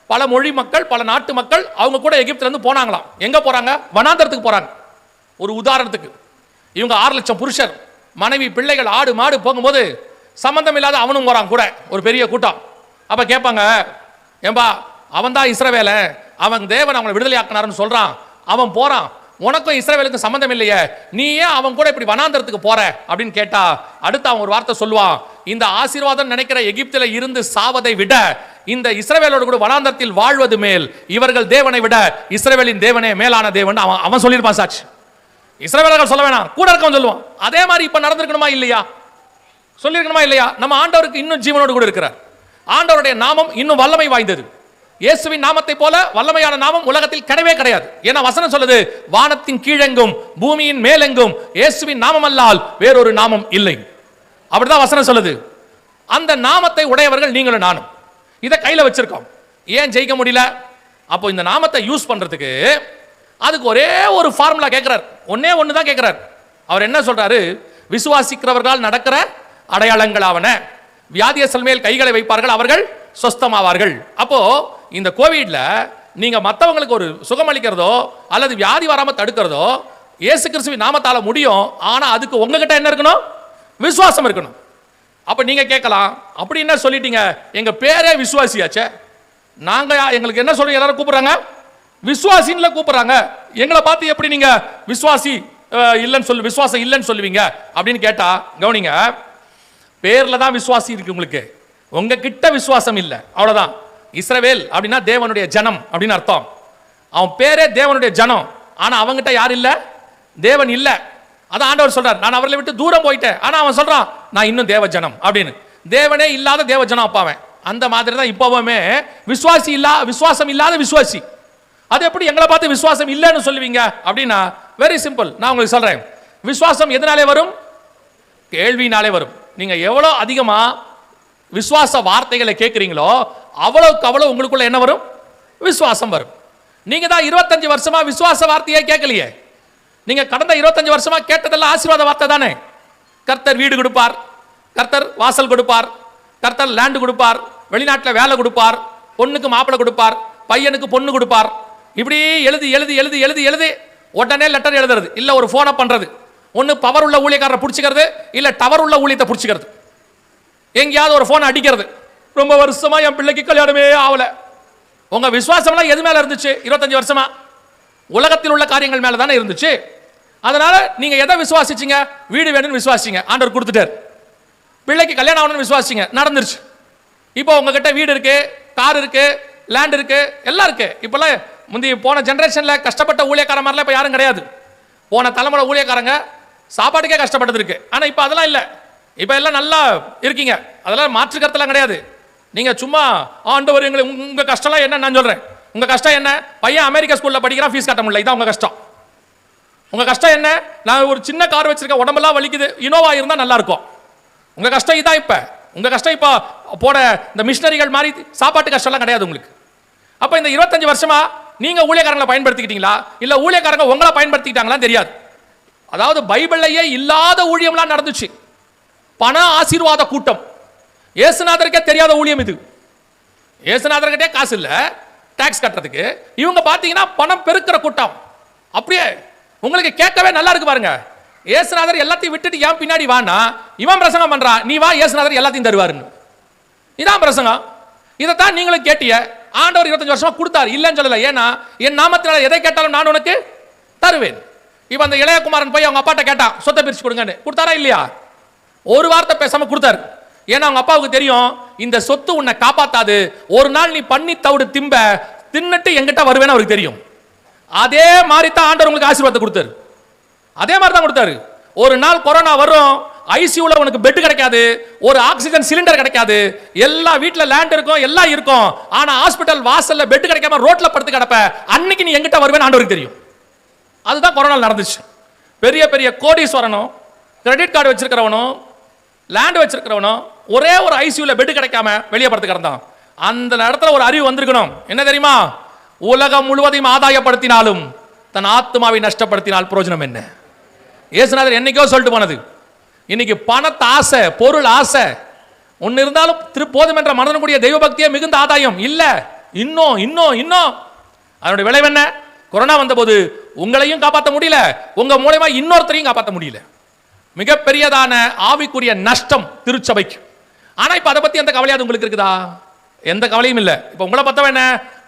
பல மொழி மக்கள், பல நாட்டு மக்கள் அவங்க கூட எகிப்துல இருந்து போனாங்களாம். எங்க போறாங்க? வனாந்தரத்துக்கு போறாங்க. ஒரு உதாரணத்துக்கு, இவங்க 6 லட்சம் புருஷர், மனைவி, பிள்ளைகள், ஆடு மாடு போகும்போது சம்பந்தம் இல்லாத அவனும் போறான் கூட, ஒரு பெரிய கூட்டம். அப்ப கேட்பாங்க, ஏம்பா அவன் தான் இஸ்ரவேல, அவன் தேவன் அவங்களை விடுதலை ஆக்கினார்னு சொல்றான், அவன் போறான், உனக்கும் இஸ்ரவேலுக்கும் சம்பந்தம் இல்லையே, நீ ஏன் அவன் கூட இப்படி வனாந்தரத்துக்கு போற அப்படின்னு கேட்டா அடுத்து அவன் ஒரு வார்த்தை சொல்லுவான், இந்த ஆசீர்வாதம் நினைக்கிற எகிப்தில இருந்து சாவதை விட இந்த இஸ்ரவேலோடு கூட வனாந்தரத்தில் வாழ்வது மேல், இவர்கள் தேவனை விட இஸ்ரவேலின் தேவனே மேலான தேவன் அவன் சொல்லியிருப்பான். சாட்சி இஸ்ரவேலர்கள் சொல்ல வேணாம், கூட இருக்கவன் சொல்லுவான். அதே மாதிரி இப்ப நடந்திருக்கணுமா இல்லையா? சொல்லியிருக்கணுமா இல்லையா? நம்ம ஆண்டவருக்கு இன்னும் ஜீவனோடு கூட இருக்கிறார். ஆண்டவருடைய நாமம் இன்னும் வல்லமை வாய்ந்தது. இயேசுவின் நாமத்தை போல வல்லமையான நாமம் உலகத்தில் கிடையவே கிடையாது. ஏன்னா வசனம் சொல்லுது, வானத்தின் கீழெங்கும் பூமியின் மேலெங்கும் இயேசுவின் நாமம் அல்லால் வேறொரு நாமம் இல்லை. அப்படிதான் வசனம் சொல்லுது. அந்த நாமத்தை உடையவர்கள் நீங்களும் நானும். இதை கையில வச்சிருக்கோம். ஏன் ஜெயிக்க முடியல? அப்போ இந்த நாமத்தை யூஸ் பண்றதுக்கு அதுக்கு ஒரே ஒரு ஃபார்முலா கேட்கிறார். ஒன்னே ஒன்று தான் கேட்கிறார். அவர் என்ன சொல்றாரு? விசுவாசிக்கிறவர்களால் நடக்கிற அடையாளங்களாவன, வியாதியஸ்தர் மேல் கைகளை வைப்பார்கள் அவர்கள் சொஸ்தமாவார்கள். அப்போ இந்த கோவிட்ல நீங்க மற்றவங்களுக்கு ஒரு சுகம் அளிக்கிறதோ அல்லது வியாதி வராம தடுக்கிறதோ இயேசு கிறிஸ்துவின் நாமத்தால முடியும். ஆனா அதுக்கு உங்ககிட்ட என்ன இருக்கணும்? விசுவாசம் இருக்கணும். அப்ப நீங்க கேட்கலாம், அப்படி என்ன சொல்லிட்டீங்க, எங்க பேரே விசுவாசியாச்சே, நாங்க எங்களுக்கு என்ன சொல்றீங்க? எல்லாரும் கூப்பிடுறாங்க விசுவாசின்னு கூப்பிடுறாங்க, எங்களை பார்த்து எப்படி நீங்க விசுவாசி இல்லைன்னு சொல்லு விசுவாசம் இல்லைன்னு சொல்லுவீங்க அப்படின்னு கேட்டா, கவனிங்க, பேர்ல தான் விசுவாசி இருக்கு உங்களுக்கு, உங்க கிட்ட விசுவாசம் இல்லை, அவ்வளவுதான். இஸ்ரவேல் அப்படின்னா தேவனுடைய ஜனம் அப்படின்னு அர்த்தம். அவன் பேரே தேவனுடைய ஜனம், ஆனா அவங்கிட்ட யார் இல்ல? தேவன் இல்ல. அதான் ஆண்டவர் சொல்றார், நான் அவர்களை விட்டு தூரம் போயிட்டேன். ஆனா அவன் சொல்றான், நான் இன்னும் தேவ ஜனம் அப்படின்னு. தேவனே இல்லாத தேவ ஜனம் அப்பாவன். அந்த மாதிரி தான் இப்பவுமே விசுவாசம் இல்லாத விசுவாசி. அது எப்படி எங்களை பார்த்து விசுவாசம் இல்லைன்னு சொல்லுவீங்க அப்படின்னா, வெரி சிம்பிள். நான் உங்களுக்கு சொல்றேன், விசுவாசம் எதனாலே வரும்? கேள்வினாலே வரும். நீங்க எவ்வளவு அதிகமா விசுவாச வார்த்தைகளை கேட்கிறீங்களோ அவ்வளவுக்கு அவ்வளவு உங்களுக்குள்ள என்ன வரும்? விசுவாசம் வரும். நீங்க தான் 25 வருஷமா விசுவாச வார்த்தையே கேட்கலையே. நீங்க கடந்த 25 வருஷமா கேட்டதெல்லாம் ஆசீர்வாத வார்த்தை தானே. கர்த்தர் வீடு கொடுப்பார், கர்த்தர் வாசல் கொடுப்பார், கர்த்தர் லேண்ட் கொடுப்பார், வெளிநாட்டில் வேலை கொடுப்பார், பொண்ணுக்கு மாப்பிள்ளை கொடுப்பார், பையனுக்கு பொண்ணு கொடுப்பார். இப்படி எழுதி எழுதி எழுதி எழுதி எழுதி உடனே லெட்டர் எழுதுறது, இல்ல ஒரு போனை பண்றது, ஒன்னு பவர் உள்ள ஊழியக்காரரை பிடிச்சிக்கிறது, இல்ல டவர் உள்ள ஊழியத்தை பிடிச்சிக்கிறது, எங்கேயாவது ஒரு போன் அடிக்கிறது. ரொம்ப வருஷமா என் பிள்ளைக்கு கல்யாணமே ஆகல. உங்க விசுவாசம்லாம் எது மேல இருந்துச்சு? 25 வருஷமா உலகத்தில் உள்ள காரியங்கள் மேல தானே இருந்துச்சு. அதனால நீங்க எதை விசுவாசிச்சீங்க? வீடு வேணும்னு விசுவாசிங்க, ஆண்டவர் கொடுத்துட்டார். பிள்ளைக்கு கல்யாணம் ஆகணும்னு விசுவாசிங்க, நடந்துருச்சு. இப்போ உங்ககிட்ட வீடு இருக்கு, கார் இருக்கு, லேண்ட் இருக்கு, எல்லாம் இருக்கு. இப்பெல்லாம் முந்தைய போன ஜெனரேஷன்ல கஷ்டப்பட்ட ஊழியக்கார மாதிரிலாம் இப்போ யாரும் கிடையாது. போன தலைமுறை ஊழியக்காரங்க சாப்பாட்டுக்கே கஷ்டப்பட்டது இருக்கு. ஆனா இப்போ அதெல்லாம் இல்லை. இப்போ எல்லாம் நல்லா இருக்கீங்க, அதெல்லாம் மாற்று கருத்தெல்லாம் கிடையாது. நீங்க சும்மா ஆண்டவர் எங்களை, உங்க கஷ்டம்லாம் என்ன நான் சொல்றேன். உங்க கஷ்டம் என்ன? பையன் அமெரிக்கா ஸ்கூல்ல படிக்கிறான், ஃபீஸ் கட்ட முடியல, இதான் உங்க கஷ்டம். உங்க கஷ்டம் என்ன? நான் ஒரு சின்ன கார் வச்சிருக்கேன், உடம்பெல்லாம் வலிக்குது, இனோவா இருந்தா நல்லா இருக்கும். உங்க கஷ்டம் இதான். இப்ப உங்க கஷ்டம் இப்போ போட இந்த மிஷினரிகள் மாதிரி சாப்பாட்டு கஷ்டம்லாம் கிடையாது உங்களுக்கு. அப்ப இந்த 25 வருஷமா நீங்க ஊழியக்காரங்களை பயன்படுத்திக்கிட்டீங்களா, இல்ல ஊழியக்காரங்க உங்களை பயன்படுத்திக்கிட்டாங்களா தெரியாது. அதாவது பைபிள்லயே இல்லாத ஊழியம்லாம் நடந்துச்சு. பண ஆசீர்வாத கூட்டம், இயேசுநாதருக்கே தெரியாத ஊழியம் இது. இயேசுநாதர்கிட்டே காசு இல்ல டாக்ஸ் கட்டுறதுக்கு, இவங்க பாத்தீங்கன்னா பணம் பெருக்கிற கூட்டம். அப்படியே உங்களுக்கு கேட்கவே நல்லா இருக்கு பாருங்க. இயேசுநாதர் எல்லாத்தையும் விட்டுட்டு ஏன் பின்னாடி வானா, இவன் பிரசங்கம் பண்றான், நீ வா இயேசுநாதர் எல்லாத்தையும் தருவாருன்னு. இதான் பிரசங்கம். இதைத்தான் நீங்களும் கேட்டிய. ஆண்டவர் 25 வருஷமா கொடுத்தாரு, இல்லைன்னு சொல்லல. ஏன்னா என் நாமத்தினால எதை கேட்டாலும் நான் உனக்கு தருவேன். இப்ப அந்த இளையகுமாரன் போய் அவங்க அப்பாட்ட கேட்டான், சொத்தை பிரிச்சு கொடுங்கன்னு. கொடுத்தாரா இல்லையா? ஒரு வார்த்தை பேசாம கொடுத்தாரு. ஏன்னா அவங்க அப்பாவுக்கு தெரியும், இந்த சொத்து உன்னை காப்பாத்தாது, ஒரு நாள் நீ பண்ணி தவிடு தின்னுட்டு எங்கிட்ட வருவேன்னு அவருக்கு தெரியும். அதே மாதிரி தான் ஆண்டவர் உங்களுக்கு ஆசீர்வாதத்தை கொடுத்தாரு. அதே மாதிரி தான் கொடுத்தாரு. ஒரு நாள் கொரோனா வரும், ஐசியூல உனக்கு பெட் கிடைக்காது, ஒரு ஆக்சிஜன் சிலிண்டர் கிடைக்காது, எல்லா வீட்டில் லேண்ட் இருக்கும், எல்லாம் இருக்கும். ஆனா ஹாஸ்பிட்டல் வாசல்ல பெட் கிடைக்காம ரோட்ல படுத்து கிடப்ப, அன்னைக்கு நீ எங்கிட்ட வருவேன்னு ஆண்டவருக்கு தெரியும். அதுதான் கொரோனா நடந்துச்சு. பெரிய பெரிய கோடீஸ்வரனும் கிரெடிட் கார்டு வச்சிருக்கிறவனும் லேண்ட் வச்சிருக்கிறவனும் ஒரே ஒரு ஐசியூல பெட் கிடைக்காம வெளியே படுத்து கிடந்தான். அந்த இடத்துல ஒரு அறிவு வந்திருக்கணும். என்ன தெரியுமா? உலகம் முழுவதையும் ஆதாயப்படுத்தினாலும் தன் ஆத்மாவை நஷ்டப்படுத்தினால் பிரயோஜனம் என்ன? இயேசுநாதர் என்னைக்கோ சொல்லிட்டு போனது. இன்னைக்கு பணத்தை ஆசை, பொருள் ஆசை ஒன்னு இருந்தாலும் போதும் என்ற மனதனுடைய தெய்வ பக்தியே மிகுந்த ஆதாயம் இல்ல. இன்னும் இன்னும் இன்னும் அதனுடைய விளைவு என்ன? கொரோனா வந்த போது உங்களையும் காப்பாற்ற முடியல, உங்க மூலமா இன்னொருத்தரையும் காப்பாற்ற முடியல. மிகப்பெரியதான ஆவிக்குரிய நஷ்டம் திருச்சபைக்கு. ஆனா இப்ப அதை பத்தி எந்த கவலையாது உங்களுக்கு இருக்குதா? எந்த கவலையும் இல்ல. இப்ப உங்களை பத்தவன் என்ன?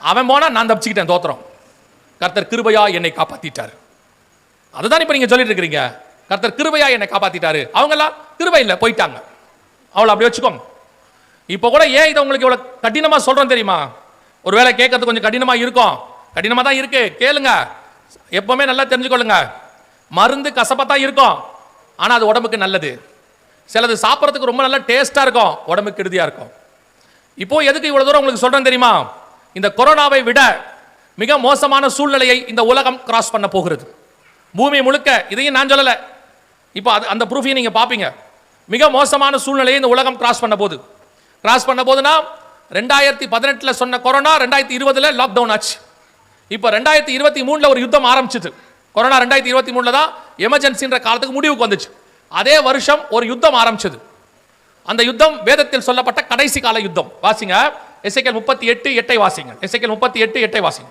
அவன் போனா நான் தப்பிச்சுக்கிட்டேன், தோத்திரம். கர்த்தர் கிருபையா என்னை காப்பாத்திட்டார். அதுதான் இப்ப நீங்க சொல்லிட்டு இருக்கீங்க, கர்த்தர் கிருபையா என்னை காப்பாத்திட்டாரு. அவங்க எல்லாம் கிருபை இல்ல, போயிட்டாங்க. அவளை அப்படி வச்சுக்கோங்க. இப்போ கூட ஏன் இதை உங்களுக்கு இவ்வளவு கடினமா சொல்றோம் தெரியுமா? ஒருவேளை கேட்கறது கொஞ்சம் கடினமா இருக்கும், கடினமா தான் இருக்கு, கேளுங்க. எப்பவுமே நல்லா தெரிஞ்சுக்கொள்ளுங்க, மருந்து கசப்பா தான் இருக்கும், ஆனா அது உடம்புக்கு நல்லது. சிலது சாப்பிட்றதுக்கு ரொம்ப நல்லா டேஸ்டா இருக்கும், உடம்புக்கு கெடுதியா இருக்கும். இப்போ எதுக்கு இவ்வளவு தூரம் உங்களுக்கு சொல்றேன் தெரியுமா? இந்த கொரோனாவை விட மிக மோசமான சூழ்நிலையை இந்த உலகம் கிராஸ் பண்ண போகிறது. பூமி முழுக்க, இதையும் நான் சொல்லல, இப்போ அந்த ப்ரூஃபையும் நீங்க பாப்பீங்க. மிக மோசமான சூழ்நிலையை இந்த உலகம் கிராஸ் பண்ண போதுனா 2018 சொன்ன கொரோனா 2020 லாக்டவுன் ஆச்சு. இப்போ 2023 ஒரு யுத்தம் ஆரம்பிச்சது. கொரோனா 2023 தான் எமர்ஜென்சின்ற காலத்துக்கு முடிவுக்கு வந்துச்சு. அதே வருஷம் ஒரு யுத்தம் ஆரம்பிச்சது. அந்த யுத்தம் வேதத்தில் சொல்லப்பட்ட கடைசி கால யுத்தம். வாசிங்க எசேக்கியேல் 38:8 வாசிங்க. எசேக்கியேல் 38:8 வாசிங்க.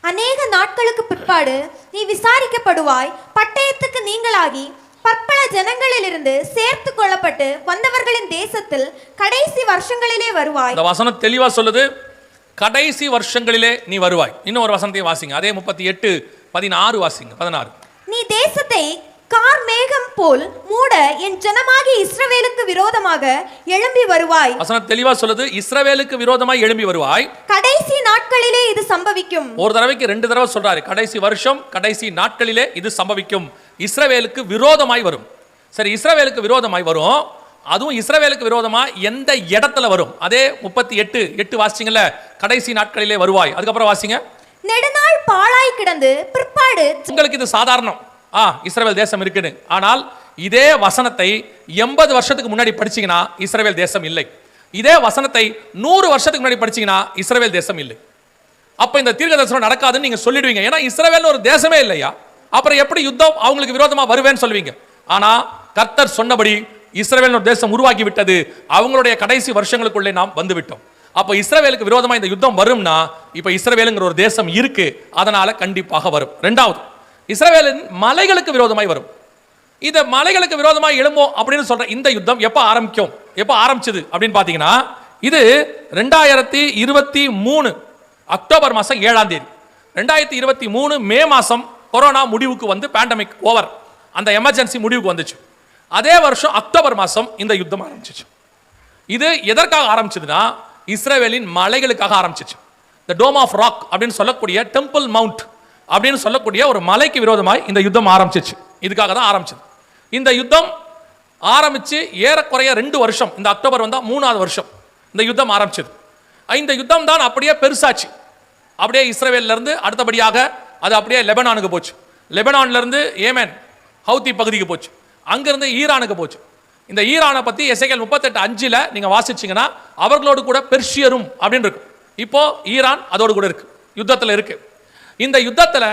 அநேக நாட்களுக்கு பிற்பாடு நீ விசாரிக்கப்படுவாய், பட்டயத்துக்கு நீங்களாகி பற்பல ஜனங்களிலிருந்து சேர்த்து கொள்ளப்பட்டு வந்தவர்களின் தேசத்தில் கடைசி வருஷங்களிலே வருவாய். இந்த வசனம் தெளிவா சொல்லுது, கடைசி வருஷங்களிலே நீ வருவாய். இன்னும் ஒரு வசனத்தையும் வாசிங்க, அதே 38:16 வாசிங்க. 16 நீ தேசத்தை கார் மேகம் போல் மூட என் ஜனமாகிய இஸ்ரவேலுக்கு விரோதமாக எழும்பி வருவாய். வசனம் தெளிவா சொல்லுது, இஸ்ரவேலுக்கு விரோதமாய் எழும்பி வருவாய். கடைசி நாட்களிலே இது சம்பவிக்கும். ஒரு தடவைக்கு 2 தடவை சொல்றாரு, கடைசி வருஷம் கடைசி நாட்களிலே இது சம்பவிக்கும். இஸ்ரவேலுக்கு விரோதமாய் வரும். சரி, இஸ்ரவேலுக்கு விரோதமாய் வரும். அதுவும் இஸ்ரவேலுக்கு விரோதமா எந்த இடத்துல வரும்? அதே 38:8 வாசிங்கல, கடைசி நாட்களிலே வருவாய். அதுக்கப்புறம் வாசிங்க. நெடுநாள் பாழாய் கிடந்து பிற்பாடு. உங்களுக்கு இது சாதாரணம், இஸ்ரவேல் தேசம் இருக்குன்னு. ஆனால் இதே வசனத்தை 80 வருஷத்துக்கு முன்னாடி படிச்சீங்கன்னா இஸ்ரவேல் தேசம் இல்லை. இதே வசனத்தை 100 வருஷத்துக்கு முன்னாடி படிச்சீங்கன்னா இஸ்ரவேல் தேசம் இல்லை. அப்ப இந்த தீர்க்கதரிசனம் நடக்காதுன்னு நீங்க சொல்லிடுவீங்க. ஏன்னா இஸ்ரவேல் ஒரு தேசமே இல்லையா, அப்புறம் எப்படி யுத்தம் அவங்களுக்கு விரோதமா வருவேன்னு சொல்லுவீங்க. ஆனா கர்த்தர் சொன்னபடி இஸ்ரவேல் ஒரு தேசம் உருவாக்கி விட்டது. அவங்களுடைய கடைசி வருஷங்களுக்குள்ளே நாம் வந்து விட்டோம். அப்ப இஸ்ரவேலுக்கு விரோதமா இந்த யுத்தம் வரும்னா இப்ப இஸ்ரவேலுங்கிற ஒரு தேசம் இருக்கு, அதனால கண்டிப்பாக வரும். இரண்டாவது, இஸ்ரவேலின் மலைகளுக்கு விரோதமாய் வரும். இந்த மலைகளுக்கு விரோதமாய் எழும்போம் அப்படின்னு சொல்ற இந்த யுத்தம் எப்ப ஆரம்பிச்சது அப்படின்னு பாத்தீங்கன்னா, இது 2023 அக்டோபர் மாசம் 7ஆம் தேதி. 2023 மே மாசம் கொரோனா முடிவுக்கு வந்து பேண்டமிக் ஓவர், அந்த எமர்ஜென்சி முடிவுக்கு வந்துச்சு. அதே வருஷம் அக்டோபர் மாசம் இந்த யுத்தம் ஆரம்பிச்சிச்சு. இது எதற்காக ஆரம்பிச்சதுன்னா, இஸ்ரவேலின் மலைகளுக்காக ஆரம்பிச்சிச்சு. தி டோம் ஆஃப் ராக் அப்படின்னு சொல்லக்கூடிய டெம்பிள் மவுண்ட் அப்படின்னு சொல்லக்கூடிய ஒரு மலைக்கு விரோதமாய் இந்த யுத்தம் ஆரம்பிச்சிச்சு. இதுக்காக தான் ஆரம்பிச்சது. இந்த யுத்தம் ஆரம்பிச்சு ஏறக்குறைய 2 வருஷம், இந்த அக்டோபர் வந்தா 3ஆவது வருஷம் இந்த யுத்தம் ஆரம்பிச்சது. இந்த யுத்தம் தான் அப்படியே பெருசாச்சு. அப்படியே இஸ்ரவேல்ல இருந்து அடுத்தபடியாக அது அப்படியே லெபனானுக்கு போச்சு. லெபனான்ல இருந்து ஏமன் ஹவுதி பகுதிக்கு போச்சு. அங்கிருந்து ஈரானுக்கு போச்சு. இந்த ஈரானை பத்தி எசேக்கியேல் 38:5 நீங்க வாசிச்சீங்கன்னா அவர்களோடு கூட பெர்ஷியரும் அப்படின்னு இருக்கு. இப்போ ஈரான் அதோடு கூட இருக்கு, யுத்தத்தில் இருக்கு. இந்த யுத்தத்தில்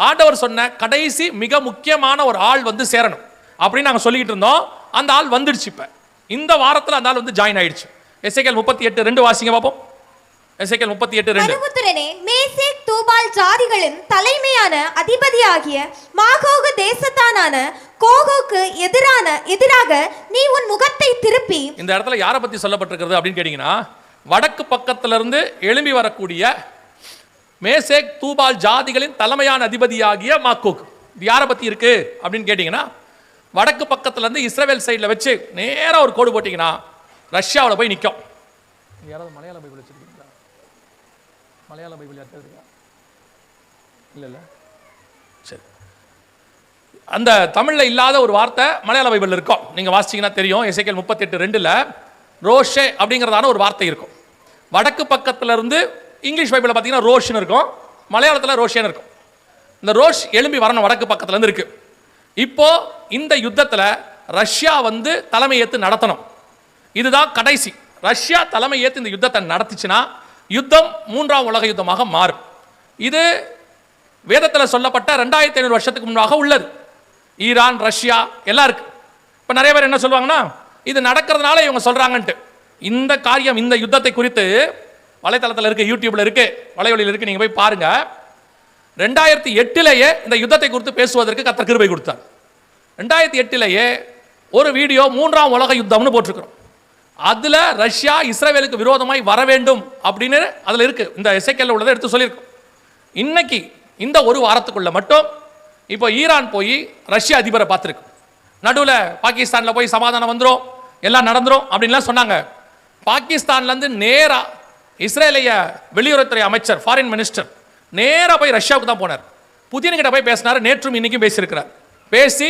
ஆண்டவர் சொன்ன கடைசி மிக முக்கியமான ஒரு ஆள் வந்து சேரணும் அப்படின்னு நாங்கள் சொல்லிட்டு இருந்தோம். அந்த ஆள் வந்துடுச்சு. இப்ப இந்த வாரத்தில் அந்த ஆள் வந்து ஜாயின் ஆயிடுச்சு. எசேக்கியேல் 38:2 வாசிங்க பாப்போம். எசேக்கியேல் 38:2. மனுபுத்திரனே, மேசேக் தூபால் ஜாதிகளின் தலைமையான அதிபதியாகிய மாகோகு தேசத்தானான கோகோக்கு எதிராக நீ உன் முகத்தை திருப்பி. இந்த இடத்துல யாரை பத்தி சொல்லப்பட்டிருக்கிறது அப்படின்னு கேட்டீங்கன்னா, வடக்கு பக்கத்துல இருந்து எழும்பி வரக்கூடிய மேசேக் தூபால் ஜாதிகளின் தலைமையான அதிபதியாகிய மாகோக். இது யாரை பத்தி இருக்கு அப்படின்னு கேட்டீங்கன்னா, வடக்கு பக்கத்துல இருந்து இஸ்ரவேல் சைடில் வச்சு நேரா ஒரு கோடு போட்டீங்கன்னா ரஷ்யாவில் போய் நிற்கும். யாராவது மலையாள பைபிள் வச்சிருக்கீங்களா? மலையாள பைபிள் யார்கிட்ட இருக்கா? இல்ல சரி, அந்த தமிழ்ல இல்லாத ஒரு வார்த்தை மலையாள பைபிள் இருக்கும், நீங்க வாசிச்சீங்கன்னா தெரியும். எசேக்கியேல் 38:2 ரோஷே அப்படிங்கிறதான ஒரு வார்த்தை இருக்கும். வடக்கு பக்கத்துல இருந்து இங்கிலீஷ் பைபிளில் பார்த்தீங்கன்னா ரோஷ்னு இருக்கும், மலையாளத்தில் ரோஷேன்னு இருக்கும். இந்த ரோஷ் எழும்பி வரணும், வடக்கு பக்கத்துல இருந்து இருக்கு. இப்போ இந்த யுத்தத்தில் ரஷ்யா வந்து தலைமை ஏற்று நடத்தணும். இதுதான் கடைசி. ரஷ்யா தலைமை ஏற்று இந்த யுத்தத்தை நடத்திச்சுன்னா யுத்தம் 3ஆம் உலக யுத்தமாக மாறும். இது வேதத்தில் சொல்லப்பட்ட 2500 வருஷத்துக்கு முன்பாக உள்ளது. ஈரான், ரஷ்யா எல்லாம் இருக்கு. இப்போ நிறைய பேர் என்ன சொல்லுவாங்கன்னா, இது நடக்கிறதுனால இவங்க சொல்றாங்கன்ட்டு. இந்த காரியம், இந்த யுத்தத்தை குறித்து வலைத்தளத்தில் இருக்கு, யூடியூப்ல இருக்கு, வலைவழியில் இருக்கு, நீங்க போய் பாருங்க. 2008 இந்த யுத்தத்தை குறித்து பேசுவதற்கு கர்த்தர் கிருபை கொடுத்தார். 2008 ஒரு வீடியோ 3ஆம் உலக யுத்தம்னு போட்டிருக்கிறோம். அதுல ரஷ்யா இஸ்ரவேலுக்கு விரோதமாய் வர வேண்டும் அப்படின்னு அதுல இருக்கு. இந்த எசேக்கியேல்ல உள்ளதை எடுத்து சொல்லியிருக்கோம். இன்னைக்கு இந்த ஒரு வாரத்துக்குள்ள மட்டும் இப்போ ஈரான் போய் ரஷ்ய அதிபரை பார்த்துருக்கு. நடுவில் பாகிஸ்தானில் போய் சமாதானம் வந்துடும், எல்லாம் நடந்துரும் அப்படின்லாம் சொன்னாங்க. பாகிஸ்தான்லேருந்து நேராக இஸ்ரேலிய வெளியுறவுத்துறை அமைச்சர் ஃபாரின் மினிஸ்டர் நேராக போய் ரஷ்யாவுக்கு தான் போனார். புதின்கிட்ட போய் பேசினார். நேற்றும் இன்னைக்கும் பேசியிருக்கிறார். பேசி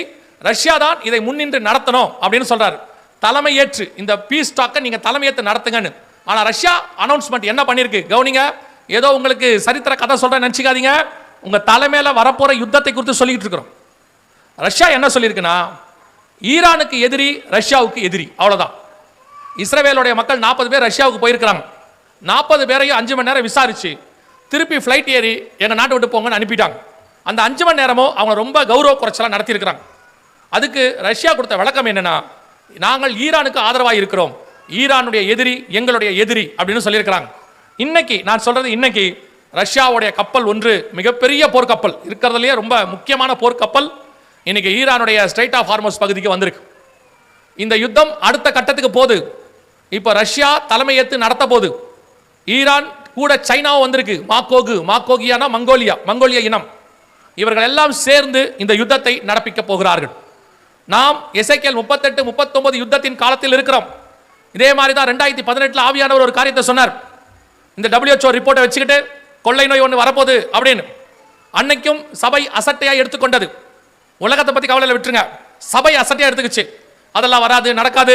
ரஷ்யா தான் இதை முன்னின்று நடத்தணும் அப்படின்னு சொல்றாரு. தலைமையேற்று இந்த பீஸ் டாக்கை நீங்க தலைமையேற்று நடத்துங்கன்னு. ஆனா ரஷ்யா அனௌன்ஸ்மெண்ட் என்ன பண்ணிருக்கு கவனிங்க. ஏதோ உங்களுக்கு சரித்திர கதை சொல்றேன் நினைச்சுக்காதீங்க. உங்க தலைமையில வரப்போற யுத்தத்தை குறித்து சொல்லிட்டு இருக்கிறோம். ரஷ்யா என்ன சொல்லியிருக்குன்னா, ஈரானுக்கு எதிரி ரஷ்யாவுக்கு எதிரி, அவ்வளவுதான். இஸ்ரேலுடைய மக்கள் 40 பேர் ரஷ்யாவுக்கு போயிருக்கிறாங்க. 40 பேரையும் 5 மணி நேரம் விசாரிச்சு திருப்பி ஃப்ளைட் ஏறி எங்க நாட்டை விட்டு போங்கன்னு அனுப்பிட்டாங்க. அந்த 5 மணி நேரமும் அவங்க ரொம்ப கௌரவ குறைச்சலா நடத்தியிருக்கிறாங்க. அதுக்கு ரஷ்யா கொடுத்த விளக்கம் என்னன்னா, நாங்கள் ஈரானுக்கு ஆதரவாக இருக்கிறோம், ஈரானுடைய எதிரி எங்களுடைய எதிரி அப்படின்னு சொல்லியிருக்கிறாங்க. இன்னைக்கு நான் சொல்றது, இன்னைக்கு ரஷ்யாவுடைய கப்பல் ஒன்று மிகப்பெரிய போர்க்கப்பல் இருக்கிறதுலேயே ரொம்ப முக்கியமான போர்க்கப்பல் இன்னைக்கு ஈரானுடைய ஸ்ட்ரைட் ஆஃப் ஹார்மோஸ் பகுதிக்கு வந்திருக்கு. இந்த யுத்தம் அடுத்த கட்டத்துக்கு போகுது. இப்போ ரஷ்யா தலைமையேற்று நடத்த போகுது. ஈரான் கூட சைனாவும் வந்திருக்கு. மாக்கோகியானா மங்கோலியா இனம். இவர்கள் எல்லாம் சேர்ந்து இந்த யுத்தத்தை நடப்பிக்க போகிறார்கள். நாம் எசேக்கியேல் 38, 39 யுத்தத்தின் காலத்தில் இருக்கிறோம். இதே மாதிரி தான் 2018 ஆவியானவர் ஒரு காரியத்தை சொன்னார். இந்த WHO ரிப்போர்ட்டை வச்சுக்கிட்டு கொள்ளை நோய் ஒன்று வரப்போகுது அப்படின்னு. அன்னைக்கும் சபை அசட்டையா எடுத்துக்கொண்டது. உலகத்தை பத்தி கவலையில விட்டுருங்க, சபை அசட்டையா எடுத்துக்கிச்சு. அதெல்லாம் வராது, நடக்காது,